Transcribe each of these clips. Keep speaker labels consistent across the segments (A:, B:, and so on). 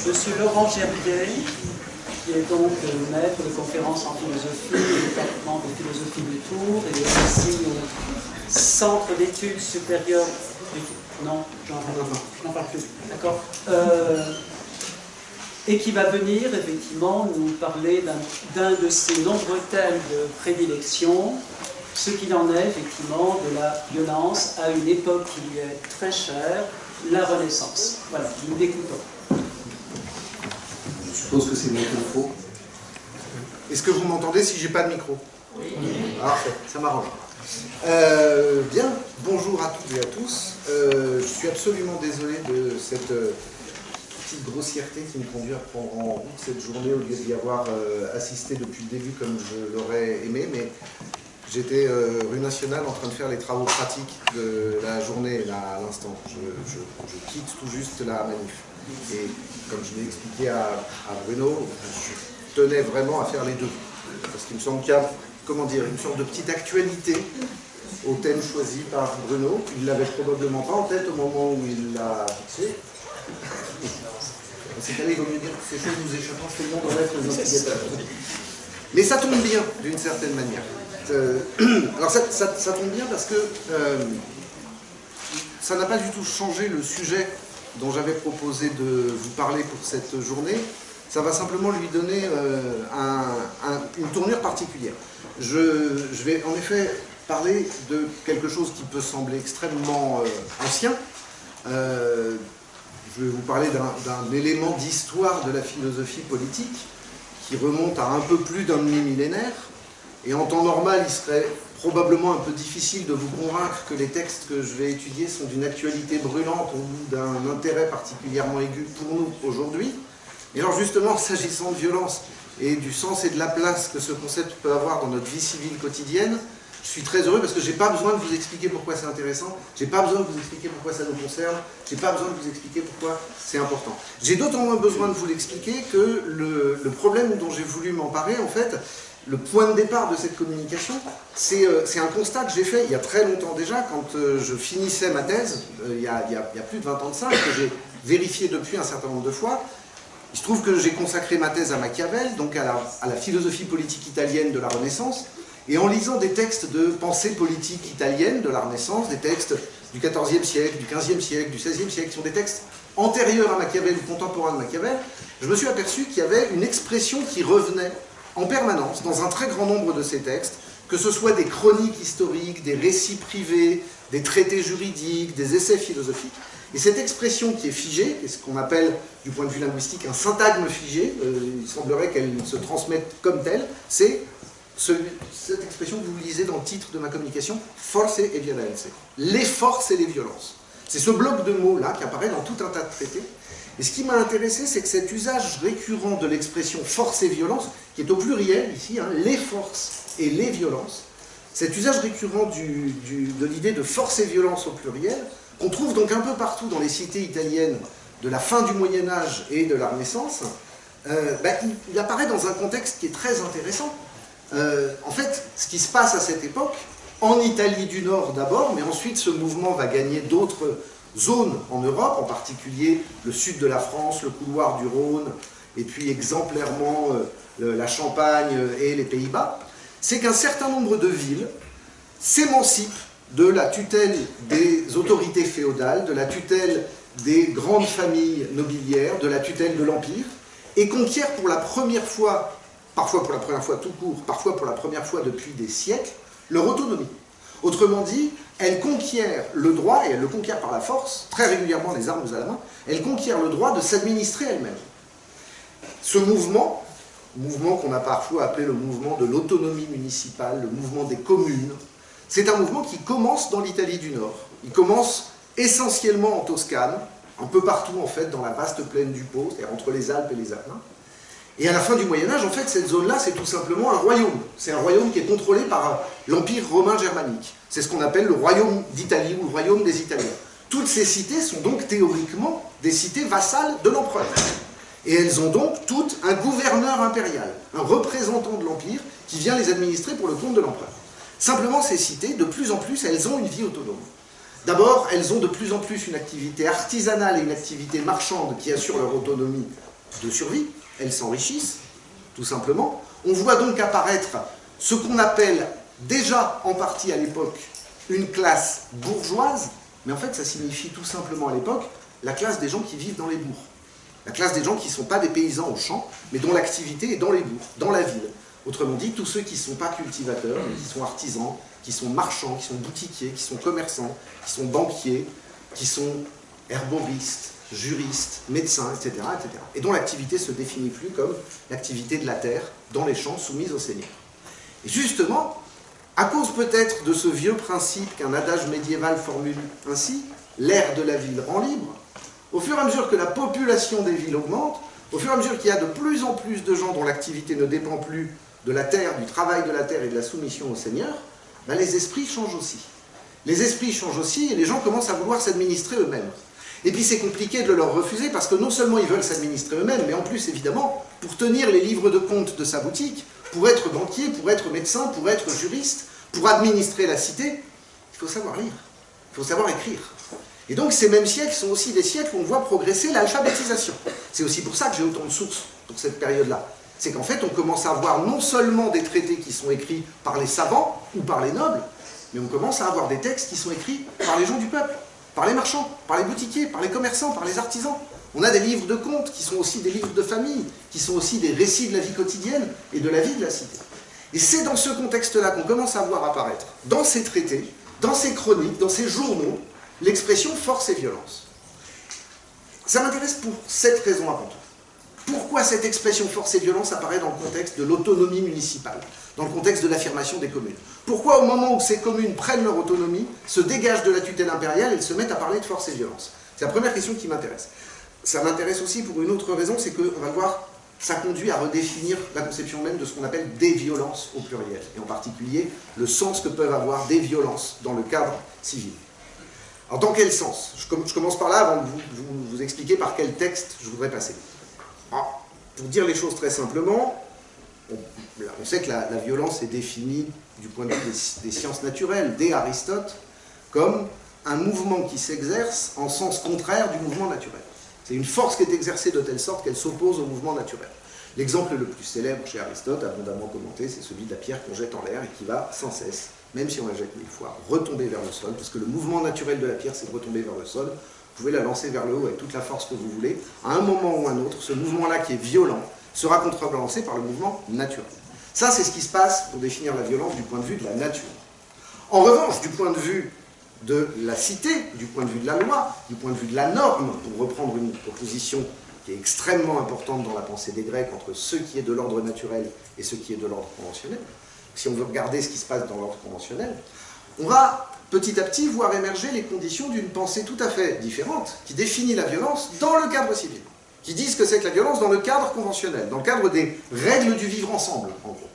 A: Monsieur Laurent Gerbier, qui est donc maître de conférences en philosophie, du département de philosophie du Tours, et aussi au Centre d'études supérieures. Non, j'en parle plus. D'accord. Et qui va venir effectivement nous parler d'un de ses nombreux thèmes de prédilection, ce qu'il en est effectivement de la violence à une époque qui lui est très chère, la Renaissance. Voilà, nous l'écoutons.
B: Je suppose que c'est mon micro. Est-ce que vous m'entendez si j'ai pas de micro? Oui. Parfait, ça m'arrange. Bien, bonjour à toutes et à tous. Je suis absolument désolé de cette petite grossièreté qui me conduit à prendre en route cette journée au lieu d'y avoir assisté depuis le début comme je l'aurais aimé, mais j'étais rue Nationale en train de faire les travaux pratiques de la journée là, à l'instant. Je quitte tout juste la manif. Et comme je l'ai expliqué à Bruno, je tenais vraiment à faire les deux. Parce qu'il me semble qu'il y a, comment dire, une sorte de petite actualité au thème choisi par Bruno. Il ne l'avait probablement pas en tête au moment où il l'a fixé. C'est allé, il vaut mieux dire que ces choses nous échappent tellement dans l'être des investigateurs. Mais ça tombe bien, d'une certaine manière. Alors ça tombe bien parce que ça n'a pas du tout changé le sujet dont j'avais proposé de vous parler pour cette journée. Ça va simplement lui donner une tournure particulière. Je vais en effet parler de quelque chose qui peut sembler extrêmement ancien. Je vais vous parler d'un élément d'histoire de la philosophie politique qui remonte à un peu plus d'un demi-millénaire. Et en temps normal, il serait probablement un peu difficile de vous convaincre que les textes que je vais étudier sont d'une actualité brûlante ou d'un intérêt particulièrement aigu pour nous aujourd'hui. Et alors justement, s'agissant de violence et du sens et de la place que ce concept peut avoir dans notre vie civile quotidienne, je suis très heureux parce que je n'ai pas besoin de vous expliquer pourquoi c'est intéressant, je n'ai pas besoin de vous expliquer pourquoi ça nous concerne, je n'ai pas besoin de vous expliquer pourquoi c'est important. J'ai d'autant moins besoin de vous l'expliquer que le problème dont j'ai voulu m'emparer, en fait, le point de départ de cette communication, c'est un constat que j'ai fait il y a très longtemps déjà, quand je finissais ma thèse, il y a plus de 20 ans de ça, que j'ai vérifié depuis un certain nombre de fois. Il se trouve que j'ai consacré ma thèse à Machiavel, donc à la philosophie politique italienne de la Renaissance, et en lisant des textes de pensée politique italienne de la Renaissance, des textes du XIVe siècle, du XVe siècle, du XVIe siècle, qui sont des textes antérieurs à Machiavel ou contemporains de Machiavel, je me suis aperçu qu'il y avait une expression qui revenait en permanence dans un très grand nombre de ces textes, que ce soit des chroniques historiques, des récits privés, des traités juridiques, des essais philosophiques. Et cette expression qui est figée, et ce qu'on appelle du point de vue linguistique un syntagme figé, il semblerait qu'elle se transmette comme telle, c'est cette expression que vous lisez dans le titre de ma communication, force et violenze, les forces et les violences. C'est ce bloc de mots-là qui apparaît dans tout un tas de traités. Et ce qui m'a intéressé, c'est que cet usage récurrent de l'expression force et violence, qui est au pluriel ici, hein, les forces et les violences, cet usage récurrent de l'idée de force et violence au pluriel, qu'on trouve donc un peu partout dans les cités italiennes de la fin du Moyen-Âge et de la Renaissance, il apparaît dans un contexte qui est très intéressant. En fait, ce qui se passe à cette époque, en Italie du Nord d'abord, mais ensuite ce mouvement va gagner d'autres zones en Europe, en particulier le sud de la France, le couloir du Rhône, et puis exemplairement la Champagne et les Pays-Bas, c'est qu'un certain nombre de villes s'émancipent de la tutelle des autorités féodales, de la tutelle des grandes familles nobiliaires, de la tutelle de l'Empire, et conquièrent pour la première fois, parfois pour la première fois tout court, parfois pour la première fois depuis des siècles, leur autonomie. Autrement dit, elles conquièrent le droit, et elles le conquièrent par la force, très régulièrement les armes à la main, elles conquièrent le droit de s'administrer elles-mêmes. Ce mouvement qu'on a parfois appelé le mouvement de l'autonomie municipale, le mouvement des communes, c'est un mouvement qui commence dans l'Italie du Nord. Il commence essentiellement en Toscane, un peu partout en fait dans la vaste plaine du Pô, c'est-à-dire entre les Alpes et les Apennins. Et à la fin du Moyen-Âge, en fait, cette zone-là, c'est tout simplement un royaume. C'est un royaume qui est contrôlé par l'Empire romain germanique. C'est ce qu'on appelle le royaume d'Italie ou le royaume des Italiens. Toutes ces cités sont donc théoriquement des cités vassales de l'empereur. Et elles ont donc toutes un gouverneur impérial, un représentant de l'Empire qui vient les administrer pour le compte de l'empereur. Simplement, ces cités, de plus en plus, elles ont une vie autonome. D'abord, elles ont de plus en plus une activité artisanale et une activité marchande qui assurent leur autonomie de survie, elles s'enrichissent, tout simplement. On voit donc apparaître ce qu'on appelle déjà en partie à l'époque une classe bourgeoise, mais en fait ça signifie tout simplement à l'époque la classe des gens qui vivent dans les bourgs. La classe des gens qui ne sont pas des paysans au champ, mais dont l'activité est dans les bourgs, dans la ville. Autrement dit, tous ceux qui ne sont pas cultivateurs, mais qui sont artisans, qui sont marchands, qui sont boutiquiers, qui sont commerçants, qui sont banquiers, qui sont herboristes, juristes, médecins, etc., etc. Et dont l'activité se définit plus comme l'activité de la terre, dans les champs, soumise au seigneur. Et justement, à cause peut-être de ce vieux principe qu'un adage médiéval formule ainsi, l'air de la ville rend libre, au fur et à mesure que la population des villes augmente, au fur et à mesure qu'il y a de plus en plus de gens dont l'activité ne dépend plus de la terre, du travail de la terre et de la soumission au Seigneur, ben les esprits changent aussi. Les esprits changent aussi et les gens commencent à vouloir s'administrer eux-mêmes. Et puis c'est compliqué de leur refuser parce que non seulement ils veulent s'administrer eux-mêmes, mais en plus évidemment, pour tenir les livres de compte de sa boutique, pour être banquier, pour être médecin, pour être juriste, pour administrer la cité, il faut savoir lire, il faut savoir écrire. Et donc ces mêmes siècles sont aussi des siècles où on voit progresser l'alphabétisation. C'est aussi pour ça que j'ai autant de sources pour cette période-là. C'est qu'en fait on commence à avoir non seulement des traités qui sont écrits par les savants ou par les nobles, mais on commence à avoir des textes qui sont écrits par les gens du peuple, par les marchands, par les boutiquiers, par les commerçants, par les artisans. On a des livres de contes qui sont aussi des livres de famille, qui sont aussi des récits de la vie quotidienne et de la vie de la cité. Et c'est dans ce contexte-là qu'on commence à voir apparaître, dans ces traités, dans ces chroniques, dans ces journaux, l'expression force et violence. Ça m'intéresse pour cette raison avant tout. Pourquoi cette expression force et violence apparaît dans le contexte de l'autonomie municipale, dans le contexte de l'affirmation des communes? Pourquoi au moment où ces communes prennent leur autonomie, se dégagent de la tutelle impériale, elles se mettent à parler de force et violence? C'est la première question qui m'intéresse. Ça m'intéresse aussi pour une autre raison, c'est qu'on va le voir, ça conduit à redéfinir la conception même de ce qu'on appelle des violences au pluriel, et en particulier le sens que peuvent avoir des violences dans le cadre civil. Alors dans quel sens? Je commence par là avant de vous expliquer par quel texte je voudrais passer. Alors, pour dire les choses très simplement, on sait que la violence est définie du point de vue des sciences naturelles, dès Aristote, comme un mouvement qui s'exerce en sens contraire du mouvement naturel. C'est une force qui est exercée de telle sorte qu'elle s'oppose au mouvement naturel. L'exemple le plus célèbre chez Aristote, abondamment commenté, c'est celui de la pierre qu'on jette en l'air et qui va sans cesse, même si on la jette 1000 fois, retomber vers le sol, parce que le mouvement naturel de la pierre, c'est de retomber vers le sol. Vous pouvez la lancer vers le haut avec toute la force que vous voulez. À un moment ou un autre, ce mouvement-là qui est violent sera contrebalancé par le mouvement naturel. Ça, c'est ce qui se passe pour définir la violence du point de vue de la nature. En revanche, du point de vue de la cité, du point de vue de la loi, du point de vue de la norme, pour reprendre une proposition qui est extrêmement importante dans la pensée des Grecs, entre ce qui est de l'ordre naturel et ce qui est de l'ordre conventionnel. Si on veut regarder ce qui se passe dans l'ordre conventionnel, on va petit à petit voir émerger les conditions d'une pensée tout à fait différente, qui définit la violence dans le cadre civil, qui dit ce que c'est que la violence dans le cadre conventionnel, dans le cadre des règles du vivre ensemble, en gros.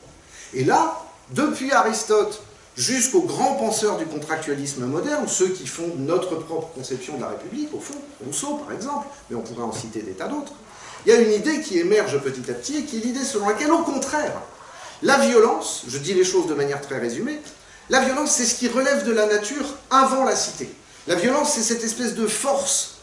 B: Et là, depuis Aristote jusqu'aux grands penseurs du contractualisme moderne, ceux qui font notre propre conception de la République, au fond, Rousseau par exemple, mais on pourrait en citer des tas d'autres, il y a une idée qui émerge petit à petit, et qui est l'idée selon laquelle, au contraire, la violence, je dis les choses de manière très résumée, la violence c'est ce qui relève de la nature avant la cité. La violence c'est cette espèce de force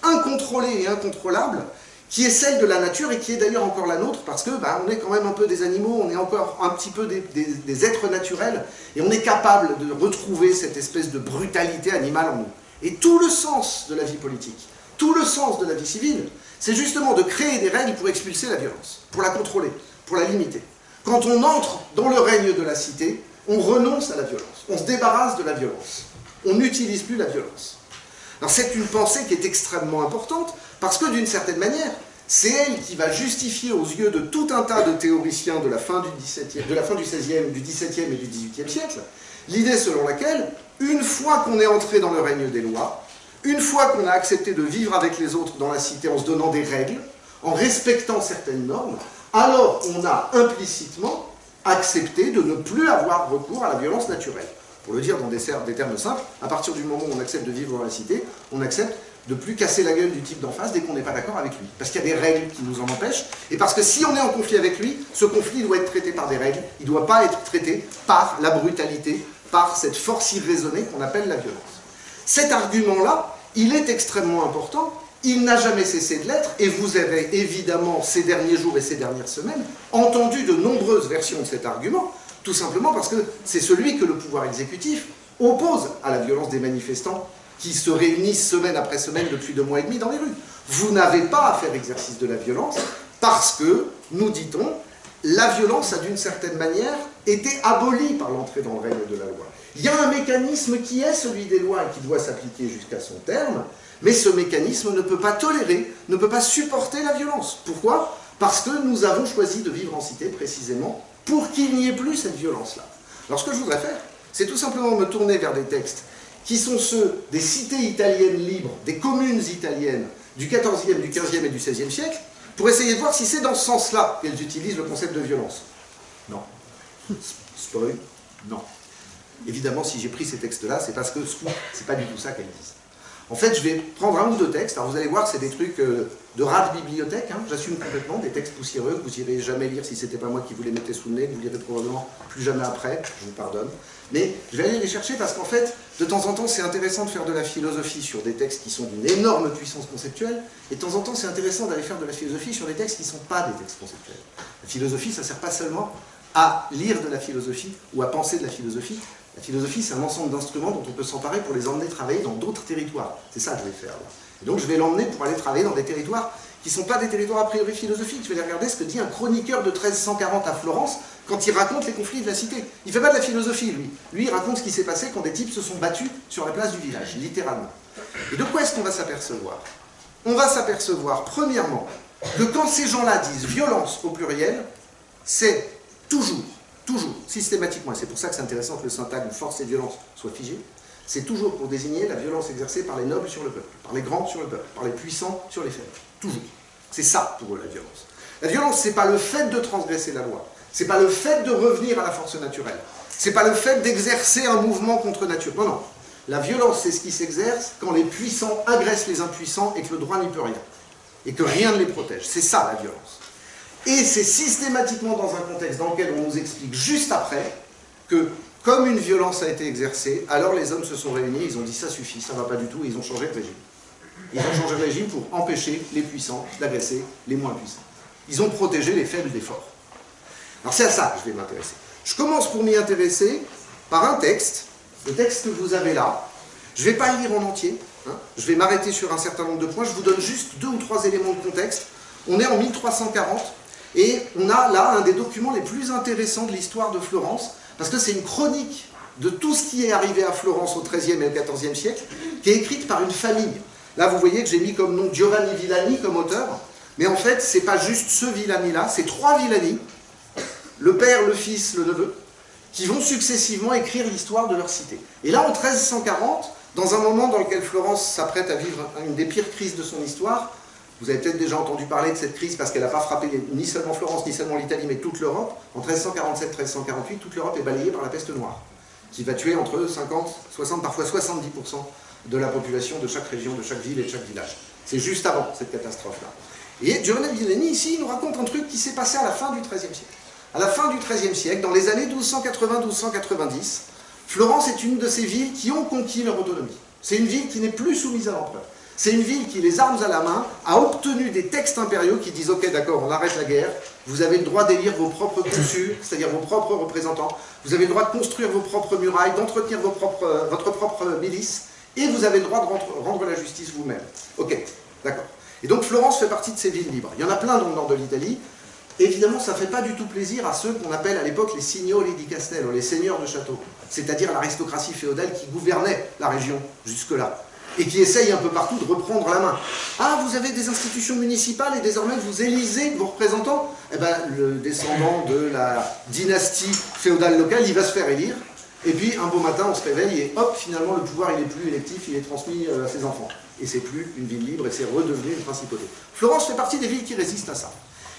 B: incontrôlée et incontrôlable qui est celle de la nature et qui est d'ailleurs encore la nôtre parce que on est quand même un peu des animaux, on est encore un petit peu des êtres naturels et on est capable de retrouver cette espèce de brutalité animale en nous. Et tout le sens de la vie politique, tout le sens de la vie civile, c'est justement de créer des règles pour expulser la violence, pour la contrôler, pour la limiter. Quand on entre dans le règne de la cité, on renonce à la violence, on se débarrasse de la violence, on n'utilise plus la violence. Alors c'est une pensée qui est extrêmement importante, parce que d'une certaine manière, c'est elle qui va justifier aux yeux de tout un tas de théoriciens de la fin du XVIe, du XVIIe et du XVIIIe siècle, l'idée selon laquelle, une fois qu'on est entré dans le règne des lois, une fois qu'on a accepté de vivre avec les autres dans la cité en se donnant des règles, en respectant certaines normes, alors on a implicitement accepté de ne plus avoir recours à la violence naturelle. Pour le dire dans des termes simples, à partir du moment où on accepte de vivre dans la cité, on accepte de ne plus casser la gueule du type d'en face dès qu'on n'est pas d'accord avec lui. Parce qu'il y a des règles qui nous en empêchent, et parce que si on est en conflit avec lui, ce conflit doit être traité par des règles, il ne doit pas être traité par la brutalité, par cette force irraisonnée qu'on appelle la violence. Cet argument-là, il est extrêmement important, Il n'a jamais cessé de l'être, et vous avez évidemment, ces derniers jours et ces dernières semaines, entendu de nombreuses versions de cet argument, tout simplement parce que c'est celui que le pouvoir exécutif oppose à la violence des manifestants qui se réunissent semaine après semaine depuis 2 mois et demi dans les rues. Vous n'avez pas à faire exercice de la violence parce que, nous dit-on, la violence a d'une certaine manière été abolie par l'entrée dans le règne de la loi. Il y a un mécanisme qui est celui des lois et qui doit s'appliquer jusqu'à son terme, mais ce mécanisme ne peut pas tolérer, ne peut pas supporter la violence. Pourquoi? Parce que nous avons choisi de vivre en cité précisément pour qu'il n'y ait plus cette violence-là. Alors ce que je voudrais faire, c'est tout simplement me tourner vers des textes qui sont ceux des cités italiennes libres, des communes italiennes du XIVe, du XVe et du XVIe siècle, pour essayer de voir si c'est dans ce sens-là qu'elles utilisent le concept de violence. Non. Spoil, non. Évidemment, si j'ai pris ces textes-là, c'est parce que c'est pas du tout ça qu'elles disent. En fait, je vais prendre 1 ou 2 textes. Alors vous allez voir, c'est des trucs de rare bibliothèque, hein, j'assume complètement, des textes poussiéreux que vous n'irez jamais lire si c'était pas moi qui vous les mettais sous le nez, que vous lirez probablement plus jamais après, je vous pardonne. Mais je vais aller les chercher parce qu'en fait, de temps en temps, c'est intéressant de faire de la philosophie sur des textes qui sont d'une énorme puissance conceptuelle, et de temps en temps, c'est intéressant d'aller faire de la philosophie sur des textes qui ne sont pas des textes conceptuels. La philosophie, ça ne sert pas seulement à lire de la philosophie ou à penser de la philosophie. La philosophie, c'est un ensemble d'instruments dont on peut s'emparer pour les emmener travailler dans d'autres territoires. C'est ça que je vais faire. Là. Et donc, je vais l'emmener pour aller travailler dans des territoires qui ne sont pas des territoires a priori philosophiques. Je vais aller regarder ce que dit un chroniqueur de 1340 à Florence quand il raconte les conflits de la cité. Il ne fait pas de la philosophie, lui. Lui, il raconte ce qui s'est passé quand des types se sont battus sur la place du village, littéralement. Et de quoi est-ce qu'on va s'apercevoir? On va s'apercevoir, premièrement, que quand ces gens-là disent violence au pluriel, c'est toujours, systématiquement, et c'est pour ça que c'est intéressant que le syntagme force et violence soit figé, c'est toujours pour désigner la violence exercée par les nobles sur le peuple, par les grands sur le peuple, par les puissants sur les faibles. Toujours. C'est ça pour eux la violence. La violence, c'est pas le fait de transgresser la loi, c'est pas le fait de revenir à la force naturelle, c'est pas le fait d'exercer un mouvement contre nature. Non, non. La violence, c'est ce qui s'exerce quand les puissants agressent les impuissants et que le droit n'y peut rien. Et que rien ne les protège. C'est ça la violence. Et c'est systématiquement dans un contexte dans lequel on nous explique juste après que, comme une violence a été exercée, alors les hommes se sont réunis, ils ont dit ça suffit, ça ne va pas du tout, et ils ont changé de régime. Ils ont changé de régime pour empêcher les puissants d'agresser les moins puissants. Ils ont protégé les faibles des forts. Alors c'est à ça que je vais m'intéresser. Je commence pour m'y intéresser par un texte, le texte que vous avez là. Je ne vais pas le lire en entier, hein. Je vais m'arrêter sur un certain nombre de points, je vous donne juste 2 ou 3 éléments de contexte. On est en 1340, et on a là un des documents les plus intéressants de l'histoire de Florence, parce que c'est une chronique de tout ce qui est arrivé à Florence au XIIIe et au XIVe siècle, qui est écrite par une famille. Là, vous voyez que j'ai mis comme nom Giovanni Villani comme auteur, mais en fait, c'est pas juste ce Villani-là, c'est 3 Villani, le père, le fils, le neveu, qui vont successivement écrire l'histoire de leur cité. Et là, en 1340, dans un moment dans lequel Florence s'apprête à vivre une des pires crises de son histoire, vous avez peut-être déjà entendu parler de cette crise parce qu'elle n'a pas frappé ni seulement Florence, ni seulement l'Italie, mais toute l'Europe. En 1347-1348, toute l'Europe est balayée par la peste noire, qui va tuer entre 50, 60, parfois 70% de la population de chaque région, de chaque ville et de chaque village. C'est juste avant cette catastrophe-là. Et Giovanni Villani, ici, il nous raconte un truc qui s'est passé à la fin du XIIIe siècle. À la fin du XIIIe siècle, dans les années 1280-1290, Florence est une de ces villes qui ont conquis leur autonomie. C'est une ville qui n'est plus soumise à l'empereur. C'est une ville qui, les armes à la main, a obtenu des textes impériaux qui disent « Ok, d'accord, on arrête la guerre, vous avez le droit d'élire vos propres consuls, c'est-à-dire vos propres représentants, vous avez le droit de construire vos propres murailles, d'entretenir votre propre milice, et vous avez le droit de rendre la justice vous-même. » Ok, d'accord. Et donc Florence fait partie de ces villes libres. Il y en a plein dans le nord de l'Italie. Évidemment, ça ne fait pas du tout plaisir à ceux qu'on appelle à l'époque les signori di castello, les seigneurs de château, c'est-à-dire l'aristocratie féodale qui gouvernait la région jusque-là, et qui essaye un peu partout de reprendre la main. Ah, vous avez des institutions municipales et désormais vous élisez vos représentants? Eh bien, le descendant de la dynastie féodale locale, il va se faire élire, et puis un beau matin, on se réveille, et hop, finalement, le pouvoir, il n'est plus électif, il est transmis à ses enfants. Et c'est plus une ville libre, et c'est redevenu une principauté. Florence fait partie des villes qui résistent à ça.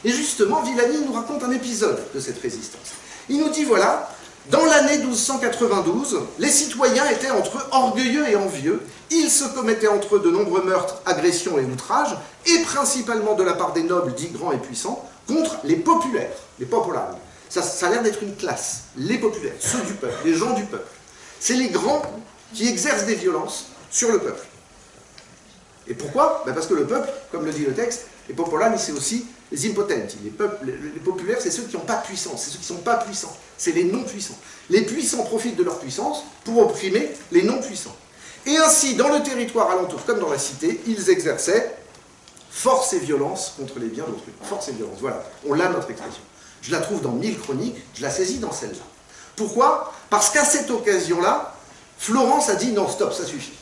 B: Et justement, Villani nous raconte un épisode de cette résistance. Il nous dit, voilà, dans l'année 1292, les citoyens étaient entre eux orgueilleux et envieux, ils se commettaient entre eux de nombreux meurtres, agressions et outrages, et principalement de la part des nobles dits grands et puissants, contre les populaires, les popolari. Ça a l'air d'être une classe, les populaires, ceux du peuple, les gens du peuple. C'est les grands qui exercent des violences sur le peuple. Et pourquoi? Parce que le peuple, comme le dit le texte, les popolani, c'est aussi les impotenti. Les populaires, c'est ceux qui n'ont pas de puissance, c'est ceux qui ne sont pas puissants, c'est les non-puissants. Les puissants profitent de leur puissance pour opprimer les non-puissants. Et ainsi, dans le territoire alentour, comme dans la cité, ils exerçaient force et violence contre les biens d'autrui. Force et violence, voilà, on l'a notre expression. Je la trouve dans 1000 chroniques, je la saisis dans celle-là. Pourquoi? Parce qu'à cette occasion-là, Florence a dit non, stop, ça suffit.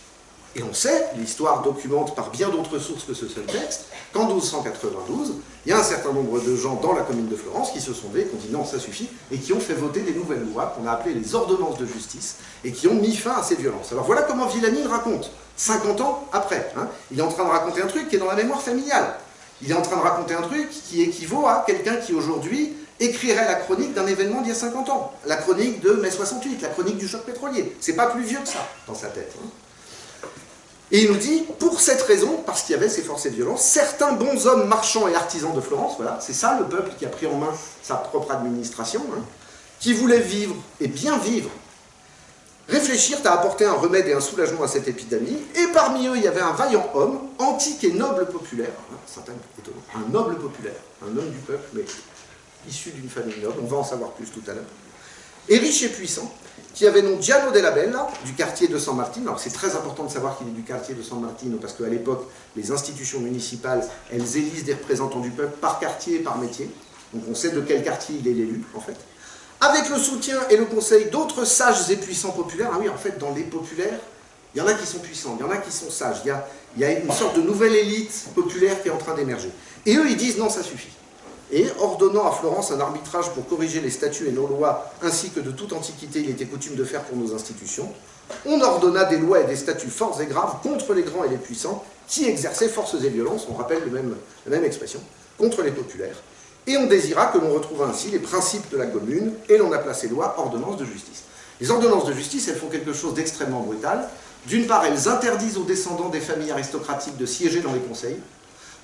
B: Et on sait, l'histoire documente par bien d'autres sources que ce seul texte, qu'en 1292, il y a un certain nombre de gens dans la commune de Florence qui se sont levés, qui ont dit non, ça suffit, et qui ont fait voter des nouvelles lois qu'on a appelées les ordonnances de justice, et qui ont mis fin à ces violences. Alors voilà comment Villamine raconte, 50 ans après. Hein. Il est en train de raconter un truc qui est dans la mémoire familiale. Il est en train de raconter un truc qui équivaut à quelqu'un qui aujourd'hui écrirait la chronique d'un événement d'il y a 50 ans. La chronique de mai 68, la chronique du choc pétrolier. C'est pas plus vieux que ça dans sa tête. Hein. Et il nous dit, pour cette raison, parce qu'il y avait ces forces et violences, certains bons hommes marchands et artisans de Florence, voilà, c'est ça le peuple qui a pris en main sa propre administration, hein, qui voulaient vivre, et bien vivre, réfléchirent à apporter un remède et un soulagement à cette épidémie, et parmi eux, il y avait un vaillant homme, antique et noble populaire, hein, c'est étonnant, un noble populaire, un homme du peuple, mais issu d'une famille noble, on va en savoir plus tout à l'heure, et riche et puissant, qui avait nom Giano della Bella, du quartier de San Martino. Alors c'est très important de savoir qu'il est du quartier de San Martino, parce qu'à l'époque, les institutions municipales, elles élisent des représentants du peuple par quartier et par métier. Donc on sait de quel quartier il est l'élu, en fait. Avec le soutien et le conseil d'autres sages et puissants populaires. Ah oui, en fait, dans les populaires, il y en a qui sont puissants, il y en a qui sont sages. Il y a une sorte de nouvelle élite populaire qui est en train d'émerger. Et eux, ils disent non, ça suffit. Et ordonnant à Florence un arbitrage pour corriger les statuts et nos lois, ainsi que de toute antiquité il était coutume de faire pour nos institutions, on ordonna des lois et des statuts forts et graves contre les grands et les puissants, qui exerçaient forces et violences, on rappelle la même expression, contre les populaires. Et on désira que l'on retrouve ainsi les principes de la commune, et l'on appela ces lois ordonnances de justice. Les ordonnances de justice, elles font quelque chose d'extrêmement brutal. D'une part, elles interdisent aux descendants des familles aristocratiques de siéger dans les conseils.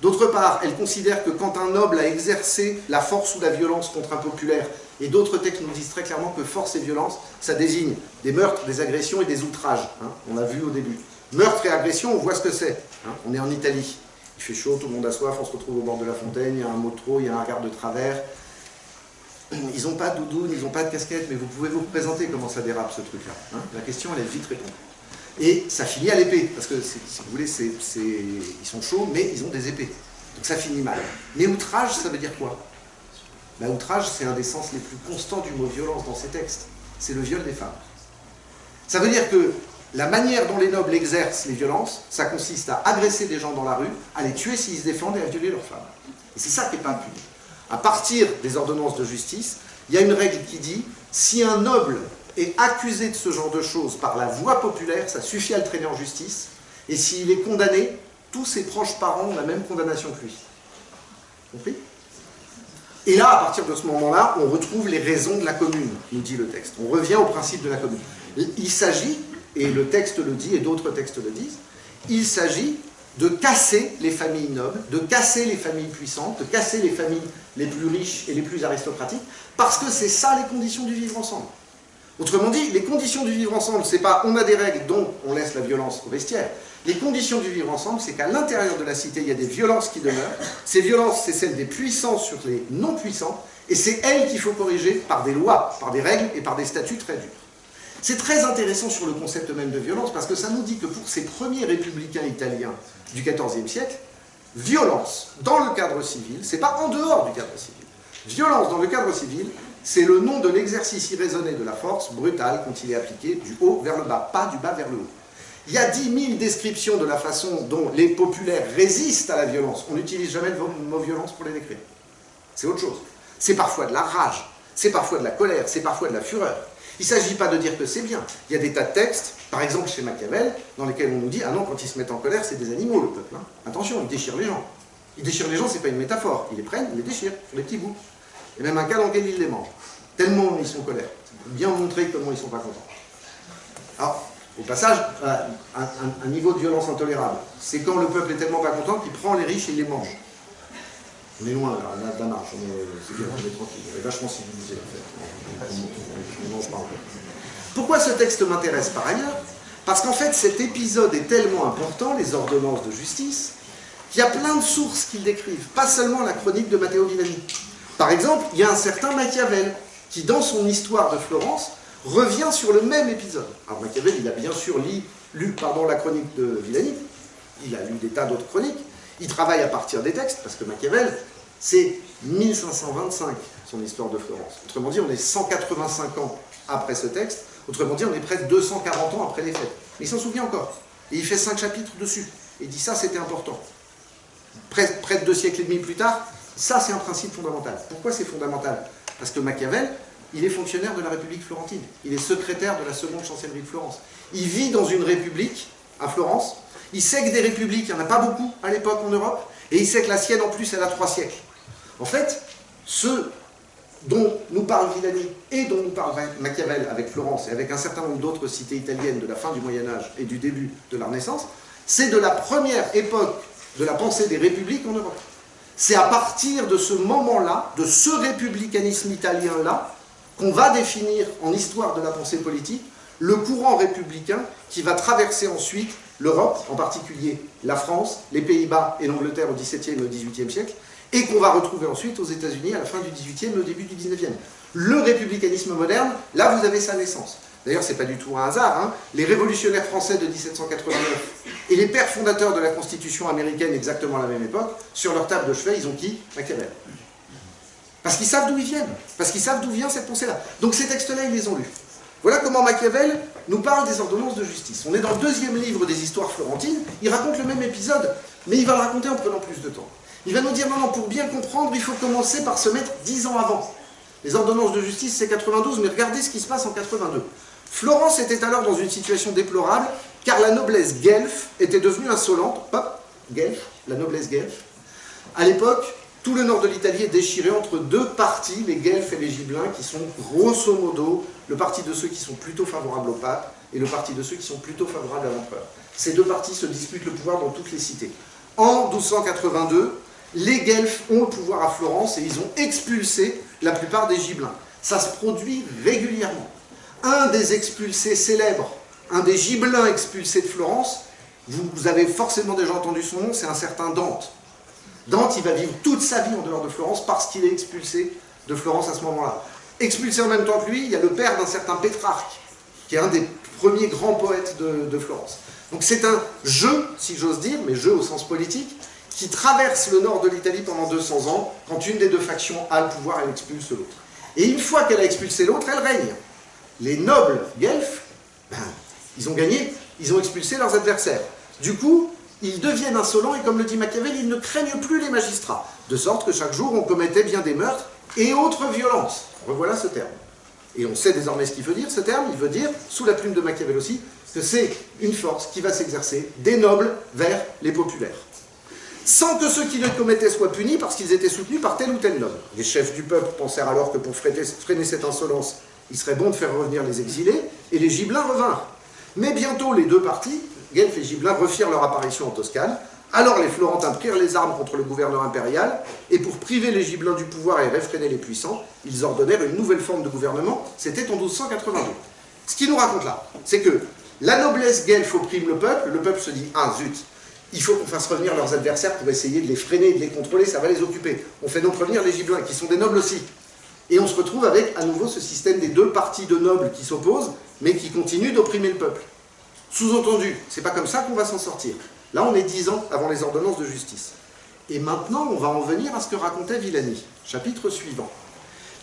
B: D'autre part, elle considère que quand un noble a exercé la force ou la violence contre un populaire, et d'autres textes nous disent très clairement que force et violence, ça désigne des meurtres, des agressions et des outrages. Hein, on l'a vu au début. Meurtre et agression, on voit ce que c'est. Hein, on est en Italie. Il fait chaud, tout le monde a soif, on se retrouve au bord de la fontaine, il y a un mot de trop, il y a un regard de travers. Ils n'ont pas de doudoune, ils n'ont pas de casquette, mais vous pouvez vous représenter comment ça dérape ce truc-là. Hein. La question, elle est vite répondue. Et ça finit à l'épée, parce que, si vous voulez, ils sont chauds, mais ils ont des épées. Donc ça finit mal. Mais outrage, ça veut dire quoi? Outrage, c'est un des sens les plus constants du mot violence dans ces textes. C'est le viol des femmes. Ça veut dire que la manière dont les nobles exercent les violences, ça consiste à agresser des gens dans la rue, à les tuer s'ils se défendent et à violer leurs femmes. Et c'est ça qui n'est pas puni. À partir des ordonnances de justice, il y a une règle qui dit, si un noble est accusé de ce genre de choses par la voie populaire, ça suffit à le traîner en justice, et s'il est condamné, tous ses proches parents ont la même condamnation que lui. Compris? Et là, à partir de ce moment-là, on retrouve les raisons de la commune, nous dit le texte. On revient au principe de la commune. Il s'agit, et le texte le dit, et d'autres textes le disent, il s'agit de casser les familles nobles, de casser les familles puissantes, de casser les familles les plus riches et les plus aristocratiques, parce que c'est ça les conditions du vivre ensemble. Autrement dit, les conditions du vivre ensemble, c'est pas on a des règles dont on laisse la violence au vestiaire. Les conditions du vivre ensemble, c'est qu'à l'intérieur de la cité, il y a des violences qui demeurent. Ces violences, c'est celles des puissants sur les non-puissants, et c'est elles qu'il faut corriger par des lois, par des règles et par des statuts très durs. C'est très intéressant sur le concept même de violence, parce que ça nous dit que pour ces premiers républicains italiens du XIVe siècle, violence dans le cadre civil, c'est pas en dehors du cadre civil. Violence dans le cadre civil, c'est le nom de l'exercice irraisonné de la force, brutal, quand il est appliqué du haut vers le bas, pas du bas vers le haut. Il y a 10 000 descriptions de la façon dont les populaires résistent à la violence. On n'utilise jamais le mot violence pour les décrire. C'est autre chose. C'est parfois de la rage, c'est parfois de la colère, c'est parfois de la fureur. Il ne s'agit pas de dire que c'est bien. Il y a des tas de textes, par exemple chez Machiavel, dans lesquels on nous dit « Ah non, quand ils se mettent en colère, c'est des animaux, le peuple. Hein. Attention, ils déchirent les gens. » Ils déchirent les gens, c'est pas une métaphore. Ils les prennent, ils les déchirent, sur des petits bouts. Et même un cas dans lequel ils les mangent. Tellement ils sont en colère. Bien montrer comment ils ne sont pas contents. Alors, au passage, un niveau de violence intolérable. C'est quand le peuple est tellement pas content qu'il prend les riches et il les mange. On est loin, là, on a de la marge, c'est bien, on est tranquille, on est vachement civilisé en fait. On ne mange pas encore. Pourquoi ce texte m'intéresse par ailleurs? Parce qu'en fait, cet épisode est tellement important, les ordonnances de justice, qu'il y a plein de sources qui le décrivent, pas seulement la chronique de Matteo Villani. Par exemple, il y a un certain Machiavel, qui dans son histoire de Florence, revient sur le même épisode. Alors Machiavel, il a bien sûr lu la chronique de Villani, il a lu des tas d'autres chroniques, il travaille à partir des textes, parce que Machiavel, c'est 1525, son histoire de Florence. Autrement dit, on est 185 ans après ce texte, autrement dit, on est presque 240 ans après les faits. Mais il s'en souvient encore. Et il fait 5 chapitres dessus. Et il dit ça, c'était important. Près de 2 siècles et demi plus tard, ça, c'est un principe fondamental. Pourquoi c'est fondamental? Parce que Machiavel, il est fonctionnaire de la République florentine. Il est secrétaire de la seconde chancellerie de Florence. Il vit dans une république, à Florence. Il sait que des républiques, il n'y en a pas beaucoup à l'époque en Europe. Et il sait que la sienne, en plus, elle a 3 siècles. En fait, ce dont nous parle Villani et dont nous parle Machiavel avec Florence et avec un certain nombre d'autres cités italiennes de la fin du Moyen-Âge et du début de la Renaissance, c'est de la première époque de la pensée des républiques en Europe. C'est à partir de ce moment-là, de ce républicanisme italien-là, qu'on va définir en histoire de la pensée politique le courant républicain qui va traverser ensuite l'Europe, en particulier la France, les Pays-Bas et l'Angleterre au XVIIe et au XVIIIe siècle, et qu'on va retrouver ensuite aux États-Unis à la fin du XVIIIe et au début du XIXe. Le républicanisme moderne, là vous avez sa naissance. D'ailleurs, c'est pas du tout un hasard, hein. Les révolutionnaires français de 1789 et les pères fondateurs de la Constitution américaine exactement à la même époque, sur leur table de chevet, ils ont qui? Machiavel. Parce qu'ils savent d'où ils viennent, parce qu'ils savent d'où vient cette pensée-là. Donc ces textes-là, ils les ont lus. Voilà comment Machiavel nous parle des ordonnances de justice. On est dans le 2e livre des histoires florentines, il raconte le même épisode, mais il va le raconter en prenant plus de temps. Il va nous dire, non, pour bien comprendre, il faut commencer par se mettre 10 ans avant. Les ordonnances de justice, c'est 92, mais regardez ce qui se passe en 82. Florence était alors dans une situation déplorable, car la noblesse guelfe était devenue insolente. Hop, guelfe, la noblesse guelfe. À l'époque, tout le nord de l'Italie est déchiré entre 2 partis, les guelfes et les gibelins, qui sont grosso modo le parti de ceux qui sont plutôt favorables au pape et le parti de ceux qui sont plutôt favorables à l'empereur. Ces 2 partis se disputent le pouvoir dans toutes les cités. En 1282, les guelfes ont le pouvoir à Florence et ils ont expulsé la plupart des gibelins. Ça se produit régulièrement. Un des expulsés célèbres, un des gibelins expulsés de Florence, vous avez forcément déjà entendu son nom, c'est un certain Dante. Dante, il va vivre toute sa vie en dehors de Florence parce qu'il est expulsé de Florence à ce moment-là. Expulsé en même temps que lui, il y a le père d'un certain Pétrarque, qui est un des premiers grands poètes de Florence. Donc c'est un jeu, si j'ose dire, mais jeu au sens politique, qui traverse le nord de l'Italie pendant 200 ans, quand une des 2 factions a le pouvoir, elle expulse l'autre. Et une fois qu'elle a expulsé l'autre, elle règne. Les nobles guelfes, ils ont gagné, ils ont expulsé leurs adversaires. Du coup, ils deviennent insolents et comme le dit Machiavel, ils ne craignent plus les magistrats. De sorte que chaque jour, on commettait bien des meurtres et autres violences. Revoilà ce terme. Et on sait désormais ce qu'il veut dire. Ce terme, il veut dire, sous la plume de Machiavel aussi, que c'est une force qui va s'exercer des nobles vers les populaires. Sans que ceux qui le commettaient soient punis parce qu'ils étaient soutenus par tel ou tel noble. Les chefs du peuple pensèrent alors que pour freiner cette insolence, il serait bon de faire revenir les exilés, et les gibelins revinrent. Mais bientôt, les 2 partis, guelfes et gibelins, refirent leur apparition en Toscane. Alors les Florentins prirent les armes contre le gouverneur impérial, et pour priver les gibelins du pouvoir et réfréner les puissants, ils ordonnèrent une nouvelle forme de gouvernement, c'était en 1282. Ce qu'il nous raconte là, c'est que la noblesse guelfe opprime le peuple se dit « Ah zut, il faut qu'on fasse revenir leurs adversaires pour essayer de les freiner, de les contrôler, ça va les occuper. » On fait donc revenir les gibelins, qui sont des nobles aussi. Et on se retrouve avec à nouveau ce système des 2 partis de nobles qui s'opposent, mais qui continuent d'opprimer le peuple. Sous-entendu, c'est pas comme ça qu'on va s'en sortir. Là, on est 10 ans avant les ordonnances de justice. Et maintenant, on va en venir à ce que racontait Villani. Chapitre suivant.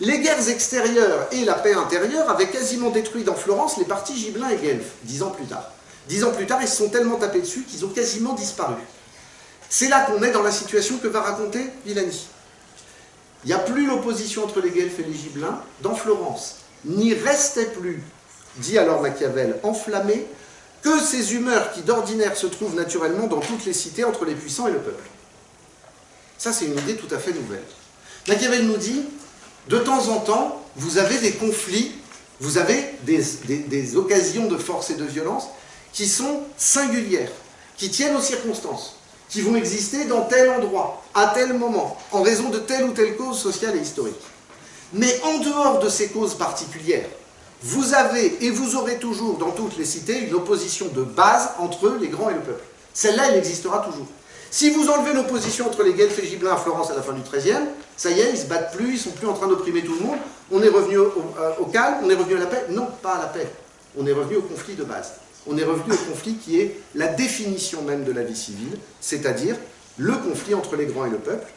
B: Les guerres extérieures et la paix intérieure avaient quasiment détruit dans Florence les partis gibelins et guelfes, 10 ans plus tard. 10 ans plus tard, ils se sont tellement tapés dessus qu'ils ont quasiment disparu. C'est là qu'on est dans la situation que va raconter Villani. Il n'y a plus l'opposition entre les guelfes et les gibelins dans Florence. N'y restait plus, dit alors Machiavel, enflammé, que ces humeurs qui d'ordinaire se trouvent naturellement dans toutes les cités entre les puissants et le peuple. Ça, c'est une idée tout à fait nouvelle. Machiavel nous dit, de temps en temps, vous avez des conflits, vous avez des occasions de force et de violence qui sont singulières, qui tiennent aux circonstances, qui vont exister dans tel endroit, à tel moment, en raison de telle ou telle cause sociale et historique. Mais en dehors de ces causes particulières, vous avez et vous aurez toujours dans toutes les cités une opposition de base entre les grands et le peuple. Celle-là, elle existera toujours. Si vous enlevez l'opposition entre les Guelfes et Gibelins à Florence à la fin du XIIIe, ça y est, ils ne se battent plus, ils ne sont plus en train d'opprimer tout le monde, on est revenu au calme, on est revenu à la paix. Non, pas à la paix. On est revenu au conflit de base. On est revenu au conflit qui est la définition même de la vie civile, c'est-à-dire le conflit entre les grands et le peuple.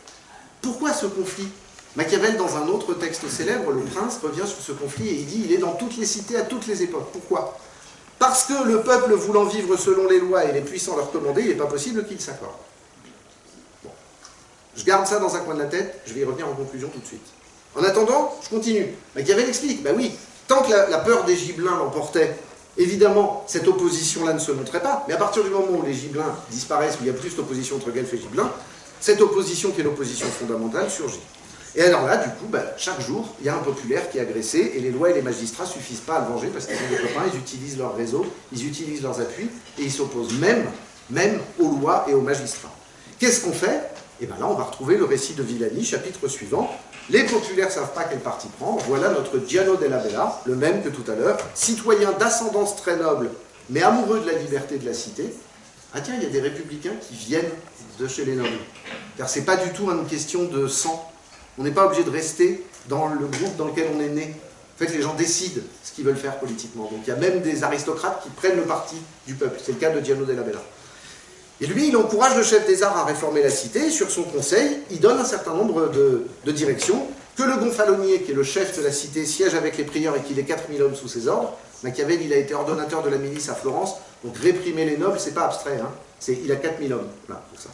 B: Pourquoi ce conflit? Machiavel, dans un autre texte célèbre, Le Prince, revient sur ce conflit et il dit il est dans toutes les cités à toutes les époques. Pourquoi? Parce que le peuple voulant vivre selon les lois et les puissants leur commander, il n'est pas possible qu'ils s'accordent. Bon. Je garde ça dans un coin de la tête, je vais y revenir en conclusion tout de suite. En attendant, je continue. Machiavel explique, ben oui, tant que la peur des Gibelins l'emportait, évidemment, cette opposition-là ne se montrait pas, mais à partir du moment où les Gibelins disparaissent, où il n'y a plus d'opposition entre Guelfes et Gibelins, cette opposition qui est l'opposition fondamentale surgit. Et alors là, du coup, ben, chaque jour, il y a un populaire qui est agressé, et les lois et les magistrats ne suffisent pas à le venger, parce qu'ils ont des copains, ils utilisent leur réseau, ils utilisent leurs appuis, et ils s'opposent même aux lois et aux magistrats. Qu'est-ce qu'on fait? Et bien là, on va retrouver le récit de Villani, chapitre suivant. Les populaires ne savent pas quel parti prendre. Voilà notre Giano della Bella, le même que tout à l'heure, citoyen d'ascendance très noble, mais amoureux de la liberté de la cité. Ah tiens, il y a des républicains qui viennent de chez les nobles. Car ce n'est pas du tout une question de sang. On n'est pas obligé de rester dans le groupe dans lequel on est né. En fait, les gens décident ce qu'ils veulent faire politiquement. Donc il y a même des aristocrates qui prennent le parti du peuple. C'est le cas de Giano della Bella. Et lui, il encourage le chef des arts à réformer la cité, et sur son conseil, il donne un certain nombre de directions, que le gonfalonier, qui est le chef de la cité, siège avec les prieurs et qu'il ait 4000 hommes sous ses ordres. Machiavel, il a été ordonnateur de la milice à Florence, donc réprimer les nobles, c'est pas abstrait, hein. Il a 4000 hommes, voilà, pour ça.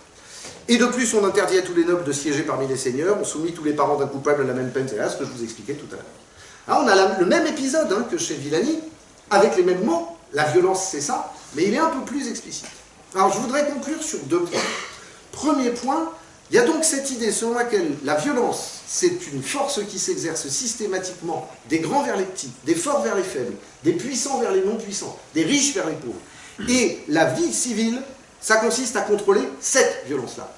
B: Et de plus, on interdit à tous les nobles de siéger parmi les seigneurs, on soumet tous les parents d'un coupable à la même peine, c'est là ce que je vous expliquais tout à l'heure. Alors on a le même épisode hein, que chez Villani, avec les mêmes mots, la violence c'est ça, mais il est un peu plus explicite. Alors je voudrais conclure sur 2 points. Premier point, il y a donc cette idée selon laquelle la violence, c'est une force qui s'exerce systématiquement des grands vers les petits, des forts vers les faibles, des puissants vers les non-puissants, des riches vers les pauvres. Et la vie civile, ça consiste à contrôler cette violence-là.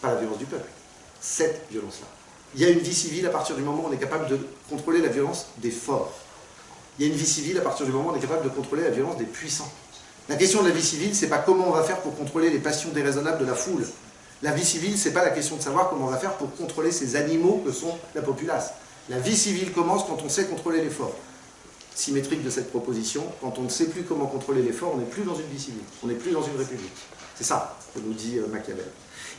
B: Pas la violence du peuple, cette violence-là. Il y a une vie civile à partir du moment où on est capable de contrôler la violence des forts. Il y a une vie civile à partir du moment où on est capable de contrôler la violence des puissants. La question de la vie civile, c'est pas comment on va faire pour contrôler les passions déraisonnables de la foule. La vie civile, c'est pas la question de savoir comment on va faire pour contrôler ces animaux que sont la populace. La vie civile commence quand on sait contrôler les forts. Symétrique de cette proposition, quand on ne sait plus comment contrôler les forts, on n'est plus dans une vie civile, on n'est plus dans une république. C'est ça que nous dit Machiavel.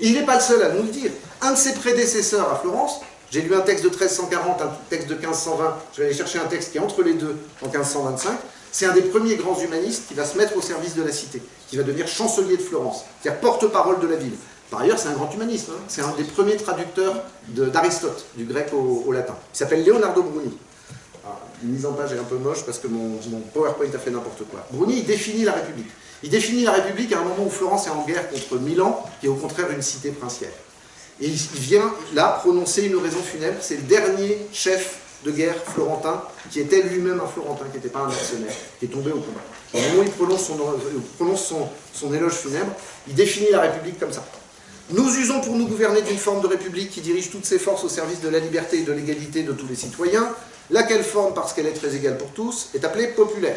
B: Et il n'est pas le seul à nous le dire. Un de ses prédécesseurs à Florence, j'ai lu un texte de 1340, un texte de 1520, je vais aller chercher un texte qui est entre les deux en 1525, c'est un des premiers grands humanistes qui va se mettre au service de la cité, qui va devenir chancelier de Florence, c'est-à-dire porte-parole de la ville. Par ailleurs, c'est un grand humaniste, hein. C'est un des premiers traducteurs d'Aristote, du grec au latin. Il s'appelle Leonardo Bruni. Alors, une mise en page est un peu moche parce que mon PowerPoint a fait n'importe quoi. Bruni, il définit la République. Il définit la République à un moment où Florence est en guerre contre Milan, qui est au contraire une cité princière. Et il vient là prononcer une oraison funèbre. C'est le dernier chef de guerre florentin, qui était lui-même un Florentin, qui n'était pas un mercenaire, qui est tombé au combat. Au moment où il prononce son éloge funèbre, il définit la République comme ça. Nous usons pour nous gouverner d'une forme de République qui dirige toutes ses forces au service de la liberté et de l'égalité de tous les citoyens, laquelle forme, parce qu'elle est très égale pour tous, est appelée populaire.